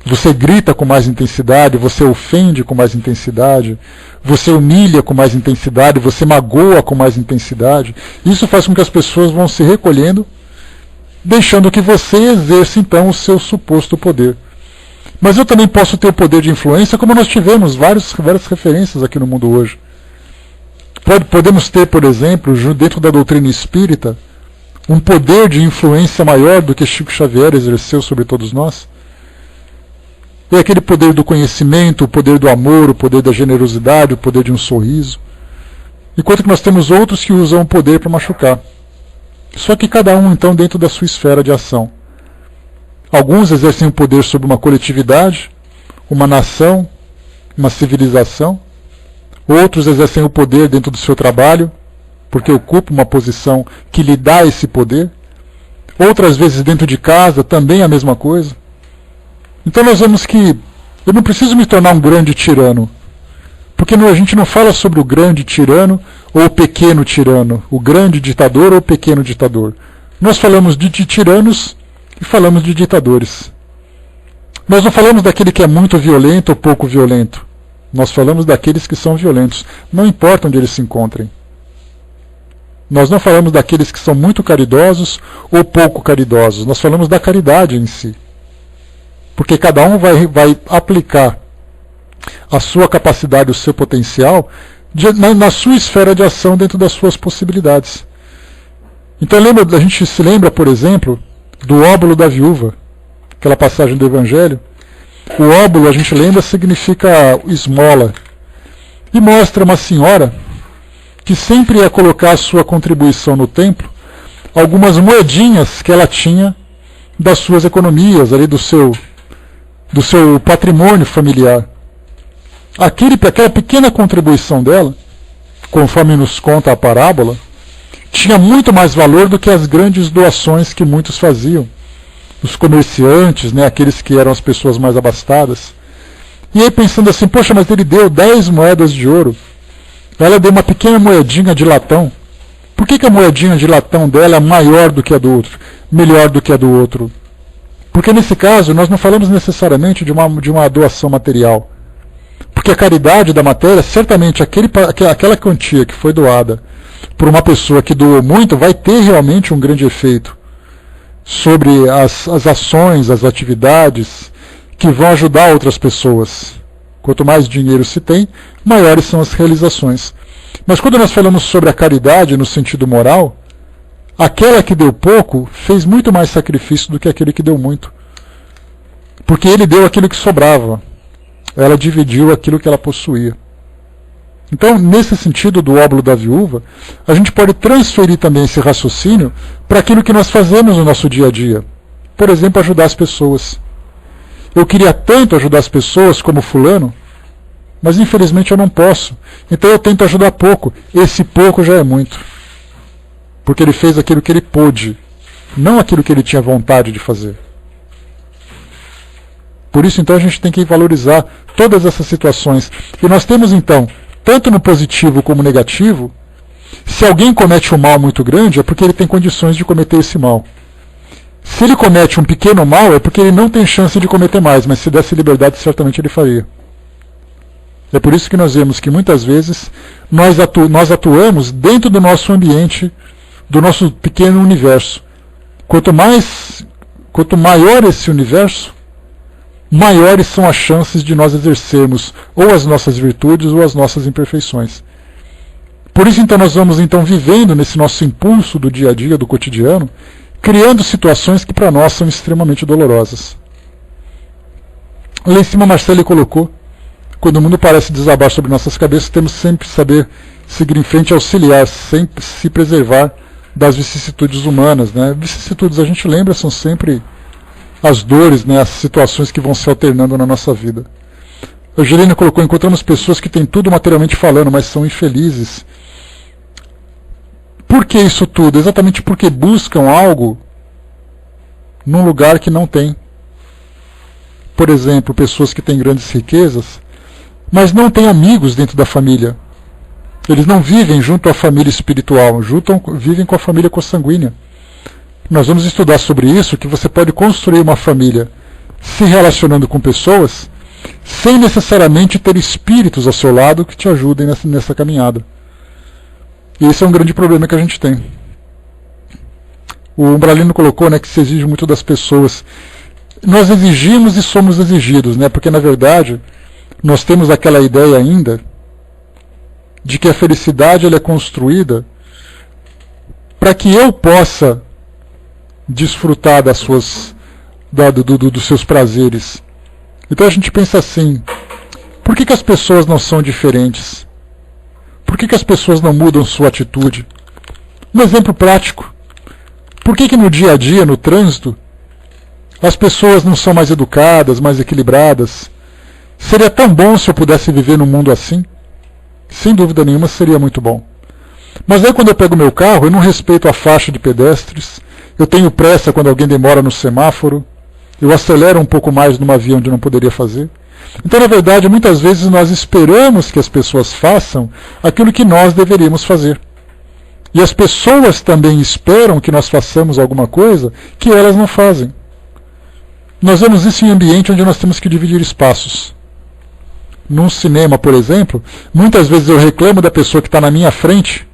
Você grita com mais intensidade, você ofende com mais intensidade, você humilha com mais intensidade, você magoa com mais intensidade. Isso faz com que as pessoas vão se recolhendo, deixando que você exerça então o seu suposto poder. Mas eu também posso ter o poder de influência, como nós tivemos várias referências aqui no mundo hoje. Podemos ter, por exemplo, dentro da doutrina espírita, um poder de influência maior do que Chico Xavier exerceu sobre todos nós. É aquele poder do conhecimento, o poder do amor, o poder da generosidade, o poder de um sorriso. Enquanto que nós temos outros que usam o poder para machucar. Só que cada um, então, dentro da sua esfera de ação. Alguns exercem o poder sobre uma coletividade, uma nação, uma civilização. Outros exercem o poder dentro do seu trabalho, porque ocupam uma posição que lhe dá esse poder. Outras vezes dentro de casa, também a mesma coisa. Então nós vemos que eu não preciso me tornar um grande tirano Porque a gente não fala sobre o grande tirano ou o pequeno tirano, o grande ditador ou o pequeno ditador. Nós falamos de tiranos e falamos de ditadores. Nós não falamos daquele que é muito violento ou pouco violento. Nós falamos daqueles que são violentos, não importa onde eles se encontrem. Nós não falamos daqueles que são muito caridosos ou pouco caridosos, nós falamos da caridade em si. Porque cada um vai aplicar a sua capacidade, o seu potencial, na sua esfera de ação dentro das suas possibilidades. Então a gente se lembra, por exemplo, do óbolo da viúva, aquela passagem do Evangelho. O óbolo, a gente lembra, significa esmola. E mostra uma senhora que sempre ia colocar a sua contribuição no templo, algumas moedinhas que ela tinha das suas economias, ali do seu patrimônio familiar. Aquela pequena contribuição dela, conforme nos conta a parábola, tinha muito mais valor do que as grandes doações que muitos faziam. Os comerciantes, né, aqueles que eram as pessoas mais abastadas. E aí pensando assim, poxa, mas ele deu 10 moedas de ouro. Ela deu uma pequena moedinha de latão. Por que a moedinha de latão dela é maior do que a do outro? Melhor do que a do outro? Porque nesse caso, nós não falamos necessariamente de uma doação material. Porque a caridade da matéria, certamente aquela quantia que foi doada por uma pessoa que doou muito, vai ter realmente um grande efeito sobre as ações, as atividades que vão ajudar outras pessoas. Quanto mais dinheiro se tem, maiores são as realizações. Mas quando nós falamos sobre a caridade no sentido moral, aquela que deu pouco fez muito mais sacrifício do que aquele que deu muito. Porque ele deu aquilo que sobrava. Ela dividiu aquilo que ela possuía. Então, nesse sentido do óbolo da viúva, a gente pode transferir também esse raciocínio para aquilo que nós fazemos no nosso dia a dia. Por exemplo, ajudar as pessoas. Eu queria tanto ajudar as pessoas como fulano, mas infelizmente eu não posso. Então eu tento ajudar pouco. Esse pouco já é muito. Porque ele fez aquilo que ele pôde, não aquilo que ele tinha vontade de fazer. Por isso, então, a gente tem que valorizar todas essas situações. E nós temos, então, tanto no positivo como no negativo, se alguém comete um mal muito grande, é porque ele tem condições de cometer esse mal. Se ele comete um pequeno mal, é porque ele não tem chance de cometer mais, mas se desse liberdade, certamente ele faria. É por isso que nós vemos que, muitas vezes, nós atuamos dentro do nosso ambiente, do nosso pequeno universo. Quanto maior esse universo, maiores são as chances de nós exercermos ou as nossas virtudes ou as nossas imperfeições. Por isso, então, nós vamos vivendo nesse nosso impulso do dia a dia, do cotidiano, criando situações que para nós são extremamente dolorosas. Lá em cima, Marcelo colocou, quando o mundo parece desabar sobre nossas cabeças, temos sempre que saber seguir em frente e auxiliar, sempre se preservar das vicissitudes humanas. Né? Vicissitudes, a gente lembra, são sempre as dores, né, as situações que vão se alternando na nossa vida. A Angelina colocou, encontramos pessoas que têm tudo materialmente falando, mas são infelizes. Por que isso tudo? Exatamente porque buscam algo num lugar que não tem. Por exemplo, pessoas que têm grandes riquezas, mas não têm amigos dentro da família. Eles não vivem junto à família espiritual, vivem com a família consanguínea. Nós vamos estudar sobre isso, que você pode construir uma família se relacionando com pessoas sem necessariamente ter espíritos ao seu lado que te ajudem nessa caminhada. E esse é um grande problema que a gente tem. O Umbralino colocou, né, que se exige muito das pessoas. Nós exigimos e somos exigidos, né, porque na verdade nós temos aquela ideia ainda de que a felicidade ela é construída para que eu possa desfrutar dos seus prazeres. Então a gente pensa assim, por que as pessoas não são diferentes? Por que as pessoas não mudam sua atitude? Um exemplo prático. Por que no dia a dia, no trânsito, as pessoas não são mais educadas, mais equilibradas? Seria tão bom se eu pudesse viver num mundo assim? Sem dúvida nenhuma seria muito bom. Mas aí quando eu pego meu carro, eu não respeito a faixa de pedestres, eu tenho pressa quando alguém demora no semáforo, eu acelero um pouco mais numa via onde não poderia fazer. Então, na verdade, muitas vezes nós esperamos que as pessoas façam aquilo que nós deveríamos fazer. E as pessoas também esperam que nós façamos alguma coisa que elas não fazem. Nós vemos isso em ambiente onde nós temos que dividir espaços. Num cinema, por exemplo, muitas vezes eu reclamo da pessoa que está na minha frente,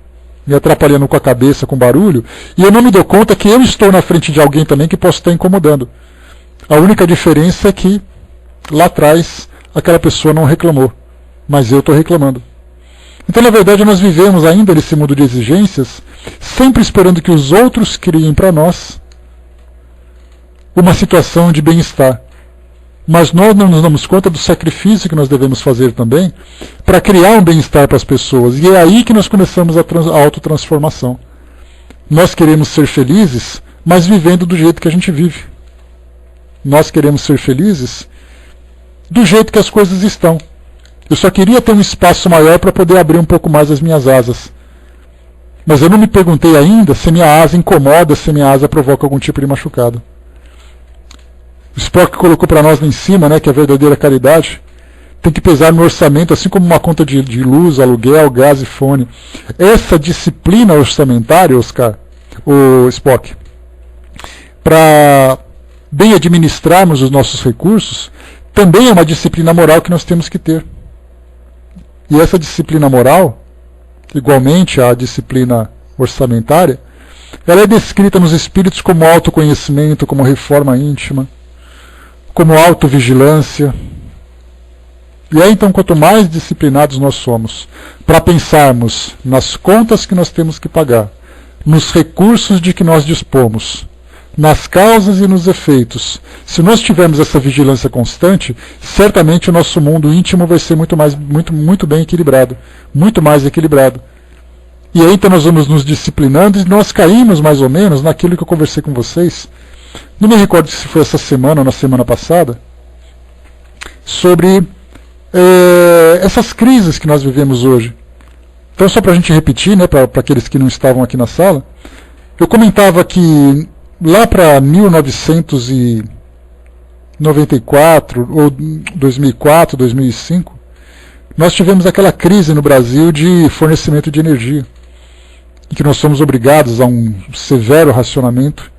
me atrapalhando com a cabeça, com barulho, e eu não me dou conta que eu estou na frente de alguém também que posso estar incomodando. A única diferença é que, lá atrás, aquela pessoa não reclamou, mas eu estou reclamando. Então, na verdade, nós vivemos ainda nesse mundo de exigências, sempre esperando que os outros criem para nós uma situação de bem-estar. Mas nós não nos damos conta do sacrifício que nós devemos fazer também para criar um bem-estar para as pessoas. E é aí que nós começamos a autotransformação. Nós queremos ser felizes, mas vivendo do jeito que a gente vive. Nós queremos ser felizes do jeito que as coisas estão. Eu só queria ter um espaço maior para poder abrir um pouco mais as minhas asas. Mas eu não me perguntei ainda se minha asa incomoda, se minha asa provoca algum tipo de machucado. O Spock colocou para nós lá em cima, né, que a verdadeira caridade tem que pesar no orçamento, assim como uma conta de luz, aluguel, gás e fone. Essa disciplina orçamentária, o Spock, para bem administrarmos os nossos recursos, também é uma disciplina moral que nós temos que ter. E essa disciplina moral, igualmente à disciplina orçamentária, ela é descrita nos espíritos como autoconhecimento, como reforma íntima, como autovigilância. E aí, então, quanto mais disciplinados nós somos para pensarmos nas contas que nós temos que pagar, nos recursos de que nós dispomos, nas causas e nos efeitos, se nós tivermos essa vigilância constante, certamente o nosso mundo íntimo vai ser muito bem equilibrado, muito mais equilibrado. E aí, então, nós vamos nos disciplinando e nós caímos mais ou menos naquilo que eu conversei com vocês. Não me recordo se foi essa semana ou na semana passada, sobre essas crises que nós vivemos hoje. Então, só para a gente repetir, né, para aqueles que não estavam aqui na sala, eu comentava que lá para 1994, ou 2004, 2005, nós tivemos aquela crise no Brasil de fornecimento de energia, em que nós fomos obrigados a um severo racionamento.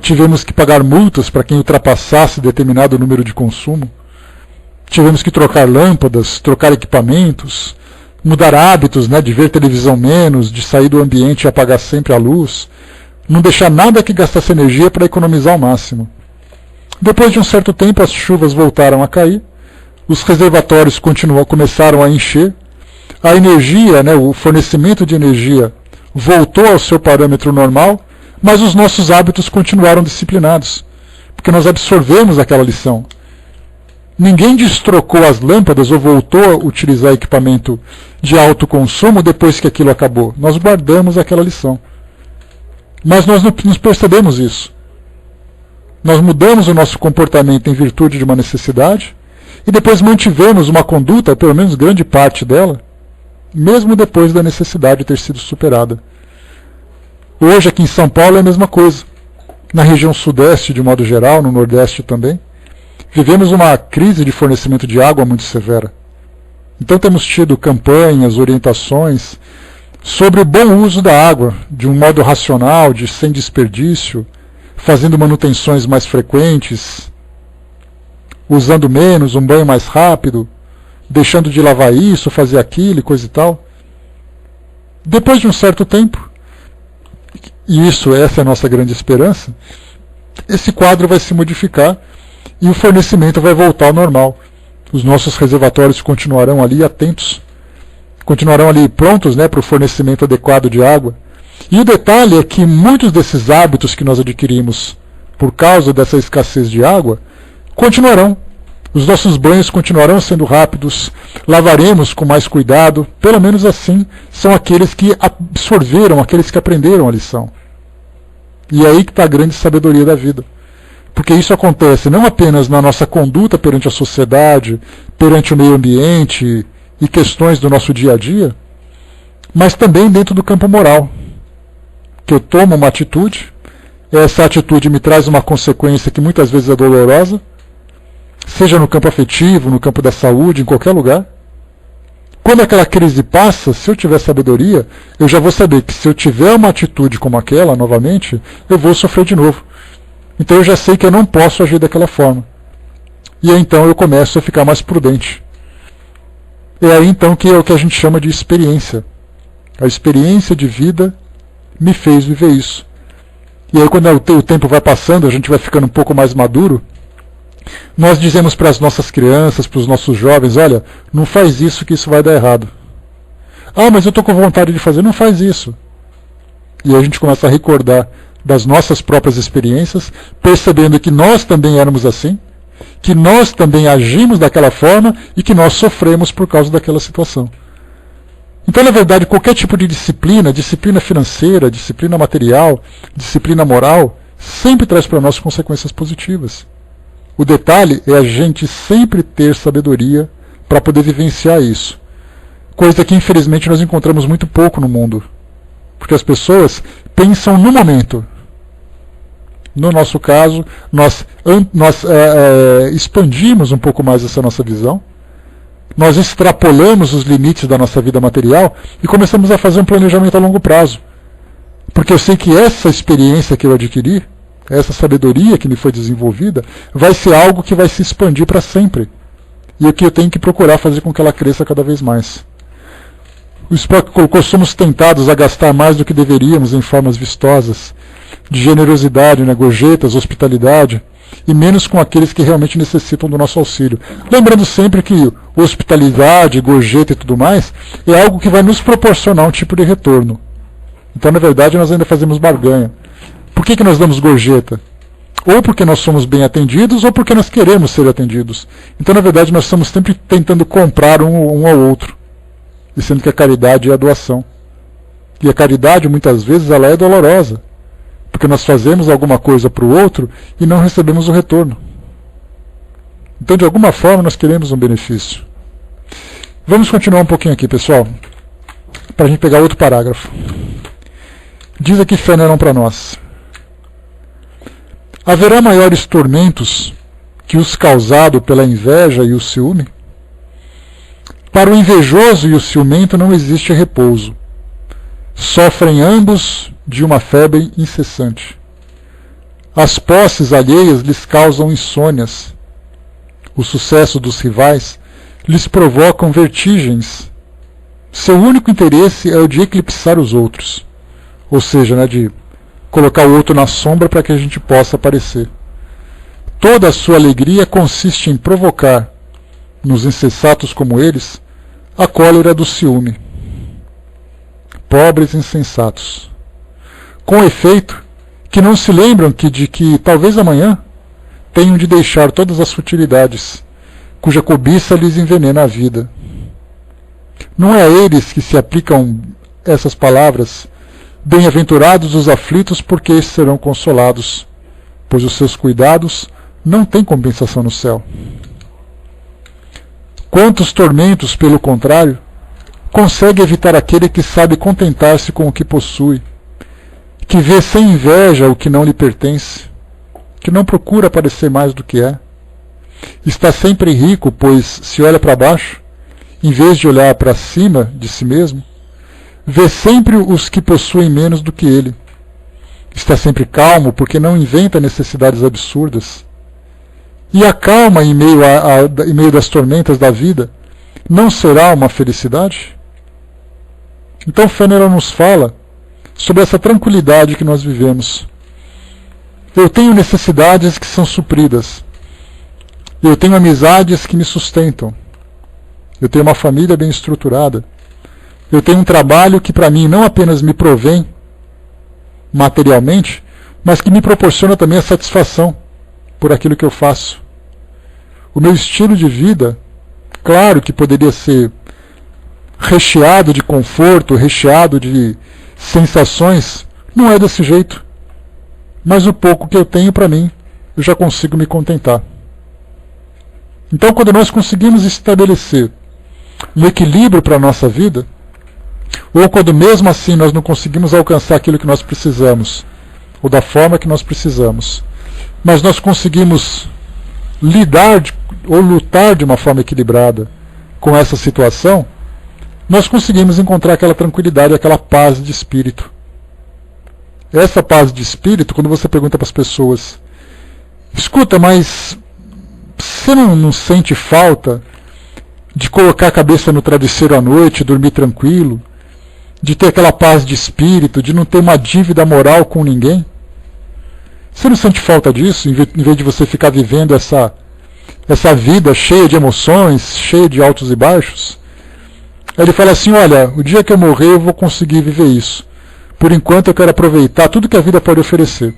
Tivemos que pagar multas para quem ultrapassasse determinado número de consumo. Tivemos que trocar lâmpadas, trocar equipamentos, mudar hábitos, né, de ver televisão menos, de sair do ambiente e apagar sempre a luz, não deixar nada que gastasse energia para economizar ao máximo. Depois de um certo tempo, as chuvas voltaram a cair, os reservatórios começaram a encher, a energia, né, o fornecimento de energia voltou ao seu parâmetro normal, mas os nossos hábitos continuaram disciplinados, porque nós absorvemos aquela lição. Ninguém destrocou as lâmpadas ou voltou a utilizar equipamento de alto consumo depois que aquilo acabou. Nós guardamos aquela lição. Mas nós não percebemos isso. Nós mudamos o nosso comportamento em virtude de uma necessidade e depois mantivemos uma conduta, pelo menos grande parte dela, mesmo depois da necessidade ter sido superada. Hoje aqui em São Paulo é a mesma coisa. Na região sudeste, de modo geral, no nordeste também, vivemos uma crise de fornecimento de água muito severa. Então temos tido campanhas, orientações sobre o bom uso da água, de um modo racional, sem desperdício, fazendo manutenções mais frequentes, usando menos, um banho mais rápido, deixando de lavar isso, fazer aquilo e coisa e tal. Depois de um certo tempo, e essa é a nossa grande esperança, esse quadro vai se modificar e o fornecimento vai voltar ao normal. Os nossos reservatórios continuarão ali atentos, continuarão ali prontos, né, para o fornecimento adequado de água. E o detalhe é que muitos desses hábitos que nós adquirimos por causa dessa escassez de água continuarão. Os nossos banhos continuarão sendo rápidos, lavaremos com mais cuidado, pelo menos assim são aqueles que absorveram, aqueles que aprenderam a lição. E é aí que está a grande sabedoria da vida. Porque isso acontece não apenas na nossa conduta perante a sociedade, perante o meio ambiente e questões do nosso dia a dia, mas também dentro do campo moral. Que eu tomo uma atitude, essa atitude me traz uma consequência que muitas vezes é dolorosa. seja no campo afetivo, no campo da saúde, em qualquer lugar. Quando aquela crise passa, se eu tiver sabedoria, eu já vou saber que se eu tiver uma atitude como aquela, novamente, eu vou sofrer de novo. Então eu já sei que eu não posso agir daquela forma. E aí então eu começo a ficar mais prudente. É aí então que é o que a gente chama de experiência. A experiência de vida me fez viver isso. E aí quando o tempo vai passando, a gente vai ficando um pouco mais maduro, nós dizemos para as nossas crianças, para os nossos jovens, olha, não faz isso que isso vai dar errado. Ah, mas eu estou com vontade de fazer, não faz isso. E aí a gente começa a recordar das nossas próprias experiências, percebendo que nós também éramos assim, que nós também agimos daquela forma e que nós sofremos por causa daquela situação. Então, na verdade, qualquer tipo de disciplina, disciplina financeira, disciplina material, disciplina moral, sempre traz para nós consequências positivas. O detalhe é a gente sempre ter sabedoria para poder vivenciar isso. Coisa que, infelizmente, nós encontramos muito pouco no mundo. Porque as pessoas pensam no momento. No nosso caso, nós expandimos um pouco mais essa nossa visão. Nós extrapolamos os limites da nossa vida material e começamos a fazer um planejamento a longo prazo. Porque eu sei que essa experiência que eu adquiri, essa sabedoria que me foi desenvolvida, vai ser algo que vai se expandir para sempre. E o que eu tenho que procurar fazer com que ela cresça cada vez mais. O Spock colocou: somos tentados a gastar mais do que deveríamos em formas vistosas, de generosidade, né, gorjetas, hospitalidade, e menos com aqueles que realmente necessitam do nosso auxílio. Lembrando sempre que hospitalidade, gorjeta e tudo mais é algo que vai nos proporcionar um tipo de retorno. Então, na verdade, nós ainda fazemos barganha. Por que nós damos gorjeta? Ou porque nós somos bem atendidos, ou porque nós queremos ser atendidos. Então, na verdade, nós estamos sempre tentando comprar um ao outro. E sendo que a caridade é a doação. E a caridade, muitas vezes, ela é dolorosa. Porque nós fazemos alguma coisa para o outro e não recebemos o retorno. Então, de alguma forma, nós queremos um benefício. Vamos continuar um pouquinho aqui, pessoal, para a gente pegar outro parágrafo. Diz aqui Fenelon para nós: haverá maiores tormentos que os causados pela inveja e o ciúme? Para o invejoso e o ciumento não existe repouso. Sofrem ambos de uma febre incessante. As posses alheias lhes causam insônias. O sucesso dos rivais lhes provocam vertigens. Seu único interesse é o de eclipsar os outros. Ou seja, né, de colocar o outro na sombra para que a gente possa aparecer. Toda a sua alegria consiste em provocar, nos insensatos como eles, a cólera do ciúme. Pobres insensatos. Com efeito, que não se lembram de que talvez amanhã tenham de deixar todas as futilidades, cuja cobiça lhes envenena a vida. Não é a eles que se aplicam essas palavras: bem-aventurados os aflitos, porque estes serão consolados, pois os seus cuidados não têm compensação no céu. Quantos tormentos, pelo contrário, consegue evitar aquele que sabe contentar-se com o que possui, que vê sem inveja o que não lhe pertence, que não procura parecer mais do que é, está sempre rico, pois se olha para baixo, em vez de olhar para cima de si mesmo, vê sempre os que possuem menos do que ele, está sempre calmo porque não inventa necessidades absurdas, e a calma em meio das tormentas da vida não será uma felicidade? Então Fenelon nos fala sobre essa tranquilidade que nós vivemos. Eu tenho necessidades que são supridas. Eu tenho amizades que me sustentam. Eu tenho uma família bem estruturada. Eu tenho um trabalho que para mim não apenas me provém materialmente, mas que me proporciona também a satisfação por aquilo que eu faço. O meu estilo de vida, claro que poderia ser recheado de conforto, recheado de sensações, não é desse jeito. Mas o pouco que eu tenho para mim, eu já consigo me contentar. Então, quando nós conseguimos estabelecer um equilíbrio para a nossa vida, ou quando mesmo assim nós não conseguimos alcançar aquilo que nós precisamos, ou da forma que nós precisamos, mas nós conseguimos lidar ou lutar de uma forma equilibrada com essa situação, nós conseguimos encontrar aquela tranquilidade, aquela paz de espírito. Essa paz de espírito, quando você pergunta para as pessoas, escuta, mas você não sente falta de colocar a cabeça no travesseiro à noite, dormir tranquilo, de ter aquela paz de espírito, de não ter uma dívida moral com ninguém? Você não sente falta disso, em vez de você ficar vivendo essa vida cheia de emoções, cheia de altos e baixos? Aí ele fala assim, olha, o dia que eu morrer eu vou conseguir viver isso. Por enquanto eu quero aproveitar tudo que a vida pode oferecer.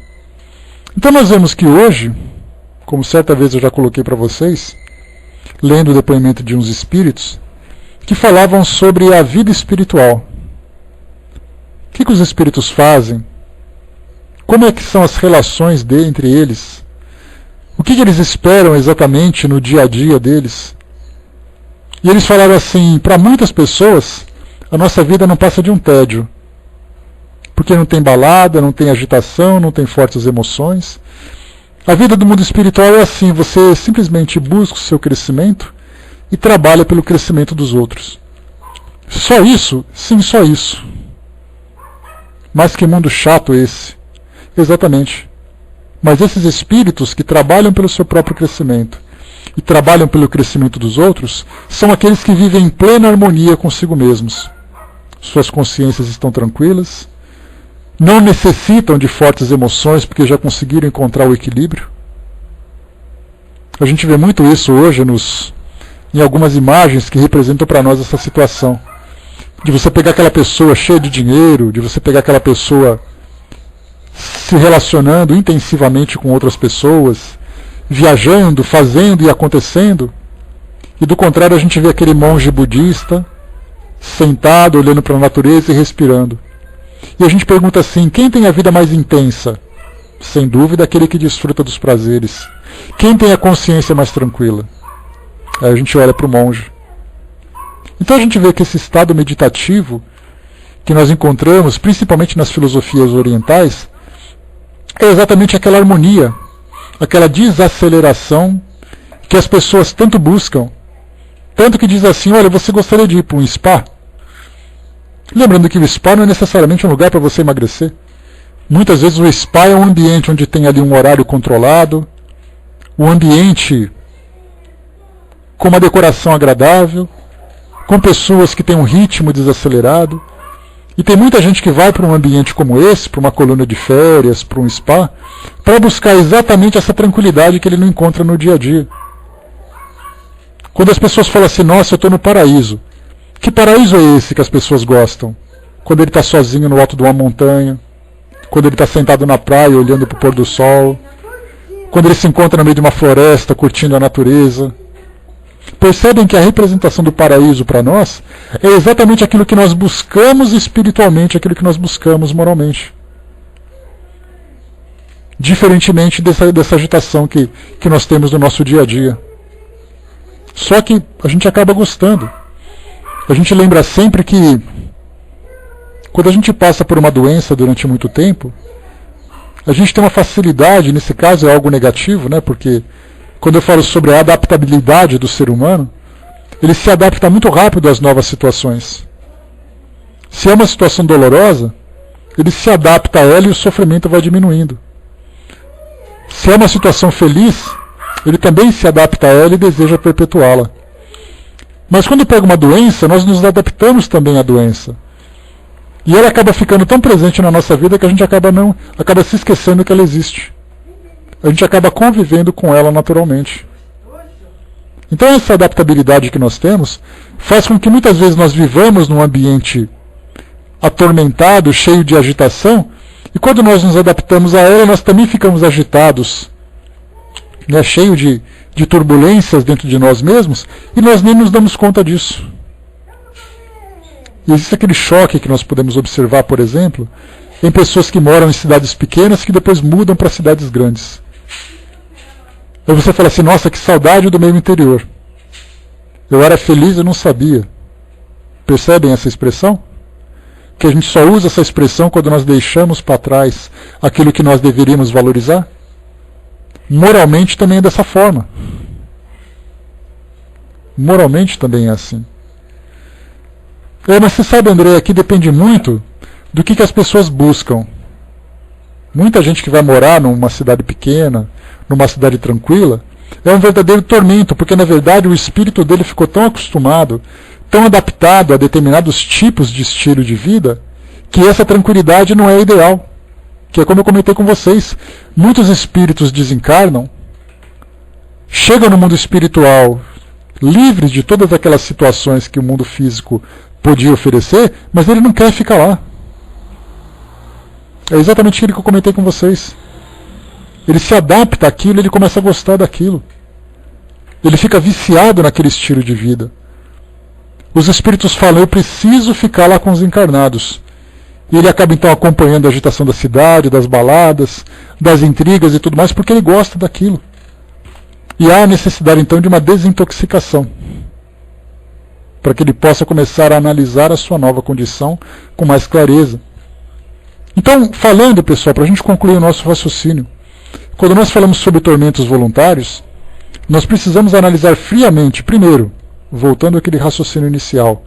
Então nós vemos que hoje, como certa vez eu já coloquei para vocês, lendo o depoimento de uns espíritos, que falavam sobre a vida espiritual. O que os espíritos fazem? Como é que são as relações entre eles? O que eles esperam exatamente no dia a dia deles? E eles falaram assim, para muitas pessoas, a nossa vida não passa de um tédio. Porque não tem balada, não tem agitação, não tem fortes emoções. A vida do mundo espiritual é assim, você simplesmente busca o seu crescimento e trabalha pelo crescimento dos outros. Só isso? Sim, só isso. Mas que mundo chato esse. Exatamente. Mas esses espíritos que trabalham pelo seu próprio crescimento e trabalham pelo crescimento dos outros, são aqueles que vivem em plena harmonia consigo mesmos. Suas consciências estão tranquilas, não necessitam de fortes emoções porque já conseguiram encontrar o equilíbrio. A gente vê muito isso hoje em algumas imagens que representam para nós essa situação. De você pegar aquela pessoa cheia de dinheiro, de você pegar aquela pessoa se relacionando intensivamente com outras pessoas, viajando, fazendo e acontecendo, e do contrário a gente vê aquele monge budista sentado, olhando para a natureza e respirando. E a gente pergunta assim, quem tem a vida mais intensa? Sem dúvida aquele que desfruta dos prazeres. Quem tem a consciência mais tranquila? Aí a gente olha para o monge. Então a gente vê que esse estado meditativo que nós encontramos, principalmente nas filosofias orientais, é exatamente aquela harmonia, aquela desaceleração que as pessoas tanto buscam. Tanto que diz assim, olha, você gostaria de ir para um spa? Lembrando que o spa não é necessariamente um lugar para você emagrecer. Muitas vezes o spa é um ambiente onde tem ali um horário controlado, um ambiente com uma decoração agradável, com pessoas que têm um ritmo desacelerado. E tem muita gente que vai para um ambiente como esse, para uma colônia de férias, para um spa, para buscar exatamente essa tranquilidade que ele não encontra no dia a dia. Quando as pessoas falam assim, nossa, eu estou no paraíso. Que paraíso é esse que as pessoas gostam? Quando ele está sozinho no alto de uma montanha, quando ele está sentado na praia olhando para o pôr do sol, quando ele se encontra no meio de uma floresta curtindo a natureza. Percebem que a representação do paraíso para nós é exatamente aquilo que nós buscamos espiritualmente, aquilo que nós buscamos moralmente. Diferentemente dessa agitação que nós temos no nosso dia a dia. Só que a gente acaba gostando. A gente lembra sempre que quando a gente passa por uma doença durante muito tempo, a gente tem uma facilidade, nesse caso é algo negativo, né? Porque quando eu falo sobre a adaptabilidade do ser humano, ele se adapta muito rápido às novas situações. Se é uma situação dolorosa, ele se adapta a ela e o sofrimento vai diminuindo. Se é uma situação feliz, ele também se adapta a ela e deseja perpetuá-la. Mas quando pega uma doença, nós nos adaptamos também à doença. E ela acaba ficando tão presente na nossa vida que a gente acaba se esquecendo que ela existe. A gente acaba convivendo com ela naturalmente. Então essa adaptabilidade que nós temos faz com que muitas vezes nós vivamos num ambiente atormentado, cheio de agitação, e quando nós nos adaptamos a ela, nós também ficamos agitados, né, cheio de turbulências dentro de nós mesmos, e nós nem nos damos conta disso. E existe aquele choque que nós podemos observar, por exemplo, em pessoas que moram em cidades pequenas que depois mudam para cidades grandes. Aí você fala assim, nossa, que saudade do meu interior. Eu era feliz e não sabia. Percebem essa expressão? Que a gente só usa essa expressão quando nós deixamos para trás aquilo que nós deveríamos valorizar? Moralmente também é dessa forma. Moralmente também é assim. Mas você sabe, André, aqui depende muito do que as pessoas buscam. Muita gente que vai morar numa cidade pequena, numa cidade tranquila, é um verdadeiro tormento, porque na verdade o espírito dele ficou tão acostumado, tão adaptado a determinados tipos de estilo de vida, que essa tranquilidade não é ideal. Que é como eu comentei com vocês, muitos espíritos desencarnam, chegam no mundo espiritual livres de todas aquelas situações que o mundo físico podia oferecer, mas ele não quer ficar lá. É exatamente aquilo que eu comentei com vocês. Ele se adapta àquilo, ele começa a gostar daquilo. Ele fica viciado naquele estilo de vida. Os espíritos falam, eu preciso ficar lá com os encarnados. E ele acaba então acompanhando a agitação da cidade, das baladas, das intrigas e tudo mais, porque ele gosta daquilo. E há a necessidade então de uma desintoxicação, para que ele possa começar a analisar a sua nova condição com mais clareza. Então, falando, pessoal, para a gente concluir o nosso raciocínio, quando nós falamos sobre tormentos voluntários, nós precisamos analisar friamente, primeiro, voltando àquele raciocínio inicial,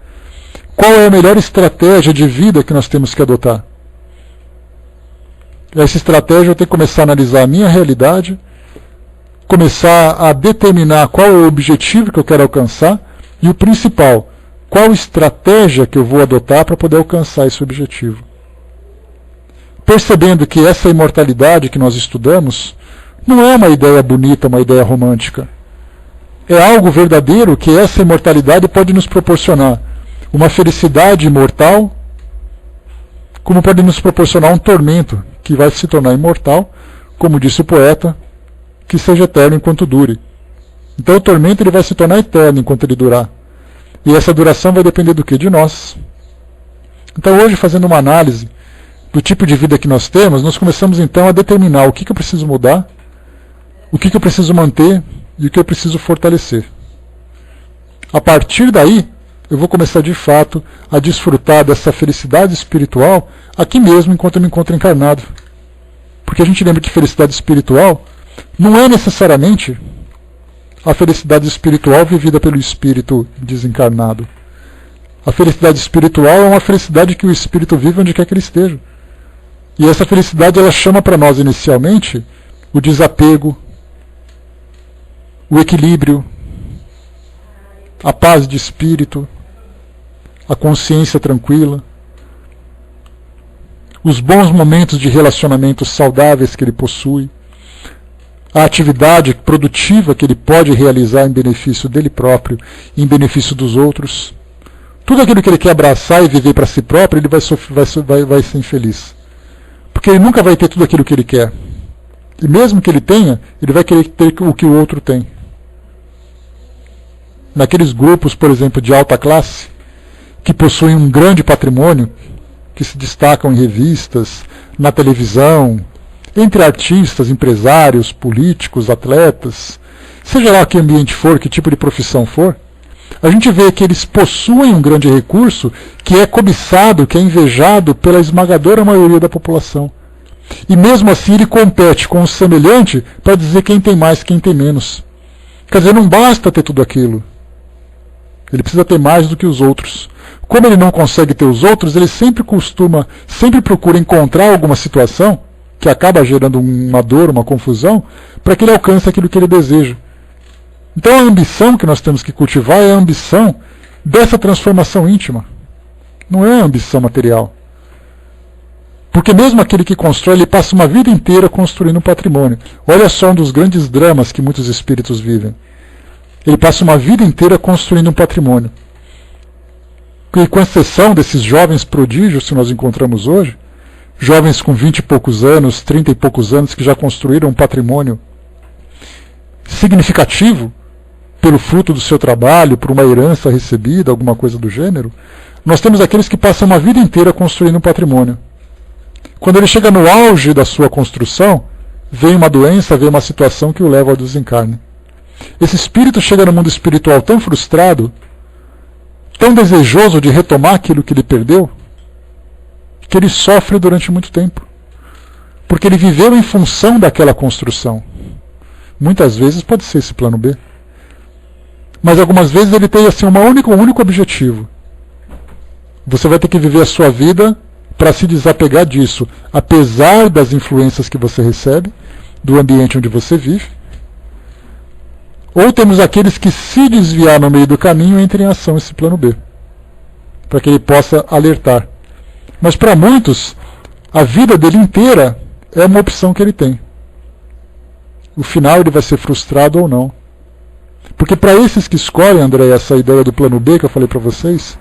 qual é a melhor estratégia de vida que nós temos que adotar? Essa estratégia eu tenho que começar a analisar a minha realidade, começar a determinar qual é o objetivo que eu quero alcançar e o principal, qual estratégia que eu vou adotar para poder alcançar esse objetivo. Percebendo que essa imortalidade que nós estudamos não é uma ideia bonita, uma ideia romântica. É algo verdadeiro que essa imortalidade pode nos proporcionar. Uma felicidade imortal, como pode nos proporcionar um tormento que vai se tornar imortal, como disse o poeta, que seja eterno enquanto dure. Então o tormento ele vai se tornar eterno enquanto ele durar. E essa duração vai depender do quê? De nós. Então hoje, fazendo uma análise do tipo de vida que nós temos, nós começamos então a determinar o que eu preciso mudar, o que eu preciso manter e o que eu preciso fortalecer. A partir daí, eu vou começar de fato a desfrutar dessa felicidade espiritual aqui mesmo enquanto eu me encontro encarnado. Porque a gente lembra que felicidade espiritual não é necessariamente a felicidade espiritual vivida pelo espírito desencarnado. A felicidade espiritual é uma felicidade que o espírito vive onde quer que ele esteja. E essa felicidade ela chama para nós inicialmente o desapego, o equilíbrio, a paz de espírito, a consciência tranquila, os bons momentos de relacionamentos saudáveis que ele possui, a atividade produtiva que ele pode realizar em benefício dele próprio e em benefício dos outros. Tudo aquilo que ele quer abraçar e viver para si próprio, ele vai ser infeliz. Porque ele nunca vai ter tudo aquilo que ele quer. E mesmo que ele tenha, ele vai querer ter o que o outro tem. Naqueles grupos, por exemplo, de alta classe, que possuem um grande patrimônio, que se destacam em revistas, na televisão, entre artistas, empresários, políticos, atletas, seja lá que ambiente for, que tipo de profissão for, a gente vê que eles possuem um grande recurso que é cobiçado, que é invejado pela esmagadora maioria da população. E mesmo assim ele compete com o semelhante para dizer quem tem mais, quem tem menos. Quer dizer, não basta ter tudo aquilo. Ele precisa ter mais do que os outros. Como ele não consegue ter os outros, ele sempre procura encontrar alguma situação que acaba gerando uma dor, uma confusão, para que ele alcance aquilo que ele deseja. Então a ambição que nós temos que cultivar é a ambição dessa transformação íntima. Não é a ambição material. Porque mesmo aquele que constrói, ele passa uma vida inteira construindo um patrimônio. Olha só um dos grandes dramas que muitos espíritos vivem. Ele passa uma vida inteira construindo um patrimônio. E com exceção desses jovens prodígios que nós encontramos hoje, jovens com 20 e poucos anos, 30 e poucos anos, que já construíram um patrimônio significativo pelo fruto do seu trabalho, por uma herança recebida, alguma coisa do gênero, nós temos aqueles que passam uma vida inteira construindo um patrimônio. Quando ele chega no auge da sua construção, vem uma doença, vem uma situação que o leva ao desencarne. Esse espírito chega no mundo espiritual tão frustrado, tão desejoso de retomar aquilo que ele perdeu, que ele sofre durante muito tempo. Porque ele viveu em função daquela construção. Muitas vezes pode ser esse plano B. Mas algumas vezes ele tem assim, um único objetivo. Você vai ter que viver a sua vida para se desapegar disso, apesar das influências que você recebe, do ambiente onde você vive. Ou temos aqueles que, se desviar no meio do caminho, entram em ação esse plano B, para que ele possa alertar. Mas para muitos, a vida dele inteira é uma opção que ele tem. O final ele vai ser frustrado ou não. Porque para esses que escolhem, André, essa ideia do plano B que eu falei para vocês,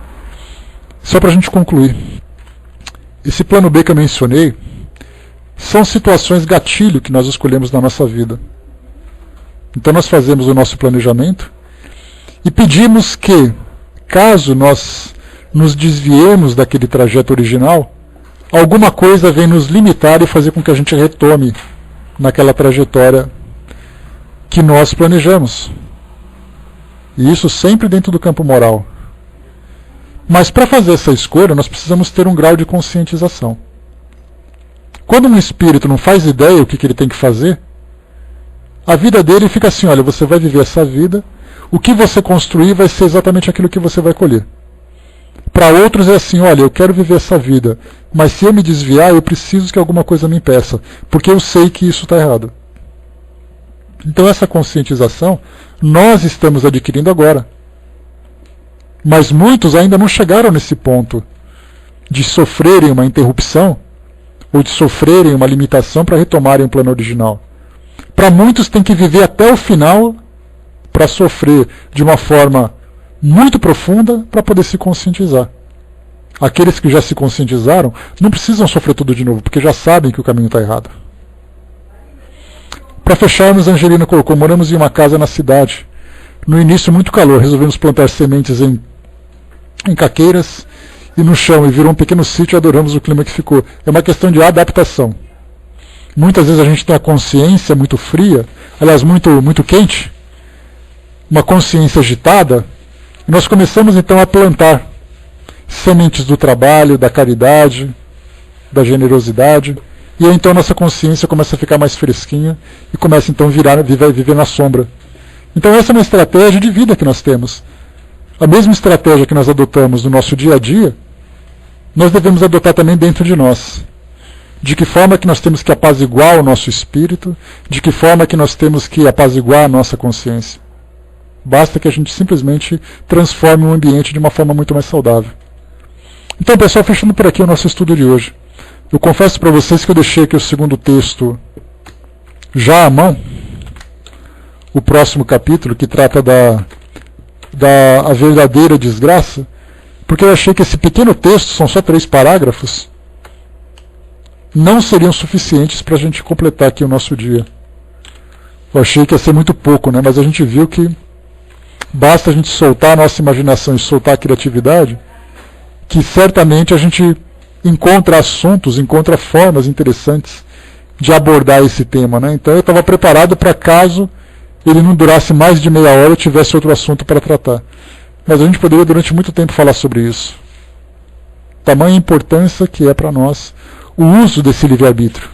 só para a gente concluir, esse plano B que eu mencionei são situações gatilho que nós escolhemos na nossa vida. Então nós fazemos o nosso planejamento e pedimos que, caso nós nos desviemos daquele trajeto original, alguma coisa venha nos limitar e fazer com que a gente retome naquela trajetória que nós planejamos. E isso sempre dentro do campo moral. Mas para fazer essa escolha, nós precisamos ter um grau de conscientização. Quando um espírito não faz ideia o que ele tem que fazer, a vida dele fica assim, olha, você vai viver essa vida, o que você construir vai ser exatamente aquilo que você vai colher. Para outros é assim, olha, eu quero viver essa vida, mas se eu me desviar, eu preciso que alguma coisa me impeça, porque eu sei que isso está errado. Então essa conscientização nós estamos adquirindo agora. Mas muitos ainda não chegaram nesse ponto de sofrerem uma interrupção ou de sofrerem uma limitação para retomarem o plano original. Para muitos tem que viver até o final para sofrer de uma forma muito profunda para poder se conscientizar. Aqueles que já se conscientizaram não precisam sofrer tudo de novo, porque já sabem que o caminho está errado. Para fecharmos, a Angelina colocou, moramos em uma casa na cidade. No início, muito calor, resolvemos plantar sementes em caqueiras e no chão, e virou um pequeno sítio e adoramos o clima que ficou. É uma questão de adaptação. Muitas vezes a gente tem a consciência muito fria, aliás, muito quente, uma consciência agitada, e nós começamos então a plantar sementes do trabalho, da caridade, da generosidade, e aí então nossa consciência começa a ficar mais fresquinha e começa então a viver na sombra. Então essa é uma estratégia de vida que nós temos. A mesma estratégia que nós adotamos no nosso dia a dia, nós devemos adotar também dentro de nós. De que forma que nós temos que apaziguar o nosso espírito, de que forma que nós temos que apaziguar a nossa consciência. Basta que a gente simplesmente transforme o ambiente de uma forma muito mais saudável. Então, pessoal, fechando por aqui o nosso estudo de hoje. Eu confesso para vocês que eu deixei aqui o segundo texto já à mão, o próximo capítulo, que trata da verdadeira desgraça, porque eu achei que esse pequeno texto, são só 3 parágrafos, não seriam suficientes para a gente completar aqui o nosso dia. Eu achei que ia ser muito pouco, né? Mas a gente viu que basta a gente soltar a nossa imaginação e soltar a criatividade, que certamente a gente encontra assuntos, encontra formas interessantes de abordar esse tema, né? Então eu estava preparado para caso ele não durasse mais de meia hora e tivesse outro assunto para tratar. Mas a gente poderia durante muito tempo falar sobre isso. Tamanha importância que é para nós o uso desse livre-arbítrio.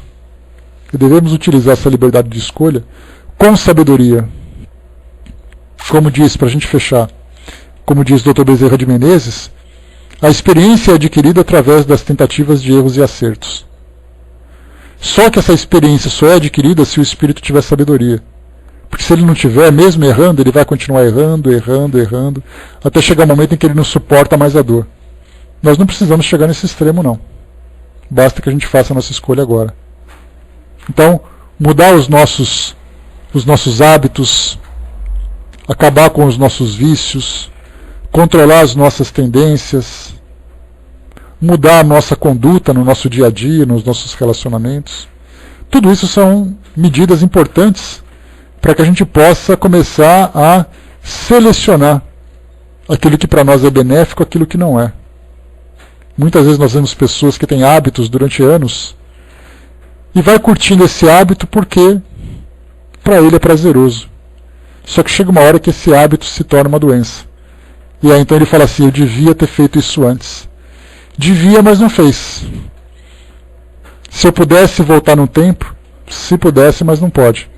E devemos utilizar essa liberdade de escolha com sabedoria. Como diz, para a gente fechar, como diz Dr. Bezerra de Menezes, a experiência é adquirida através das tentativas de erros e acertos. Só que essa experiência só é adquirida se o espírito tiver sabedoria. Porque se ele não tiver, mesmo errando, ele vai continuar errando, até chegar um momento em que ele não suporta mais a dor. Nós não precisamos chegar nesse extremo, não. Basta que a gente faça a nossa escolha agora. Então, mudar os nossos hábitos, acabar com os nossos vícios, controlar as nossas tendências, mudar a nossa conduta no nosso dia a dia, nos nossos relacionamentos. Tudo isso são medidas importantes para que a gente possa começar a selecionar aquilo que para nós é benéfico, aquilo que não é. Muitas vezes nós vemos pessoas que têm hábitos durante anos e vai curtindo esse hábito porque para ele é prazeroso. Só que chega uma hora que esse hábito se torna uma doença. E aí então ele fala assim, eu devia ter feito isso antes. Devia, mas não fez. Se eu pudesse voltar no tempo, se pudesse, mas não pode.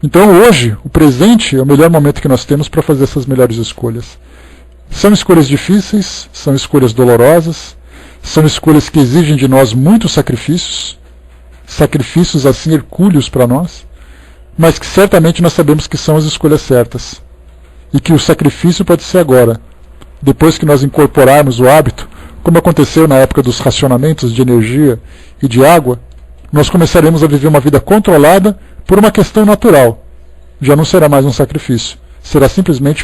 Então hoje, o presente é o melhor momento que nós temos para fazer essas melhores escolhas. São escolhas difíceis, são escolhas dolorosas, são escolhas que exigem de nós muitos sacrifícios, sacrifícios assim hercúleos para nós, mas que certamente nós sabemos que são as escolhas certas. E que o sacrifício pode ser agora, depois que nós incorporarmos o hábito, como aconteceu na época dos racionamentos de energia e de água, nós começaremos a viver uma vida controlada por uma questão natural. Já não será mais um sacrifício, será simplesmente uma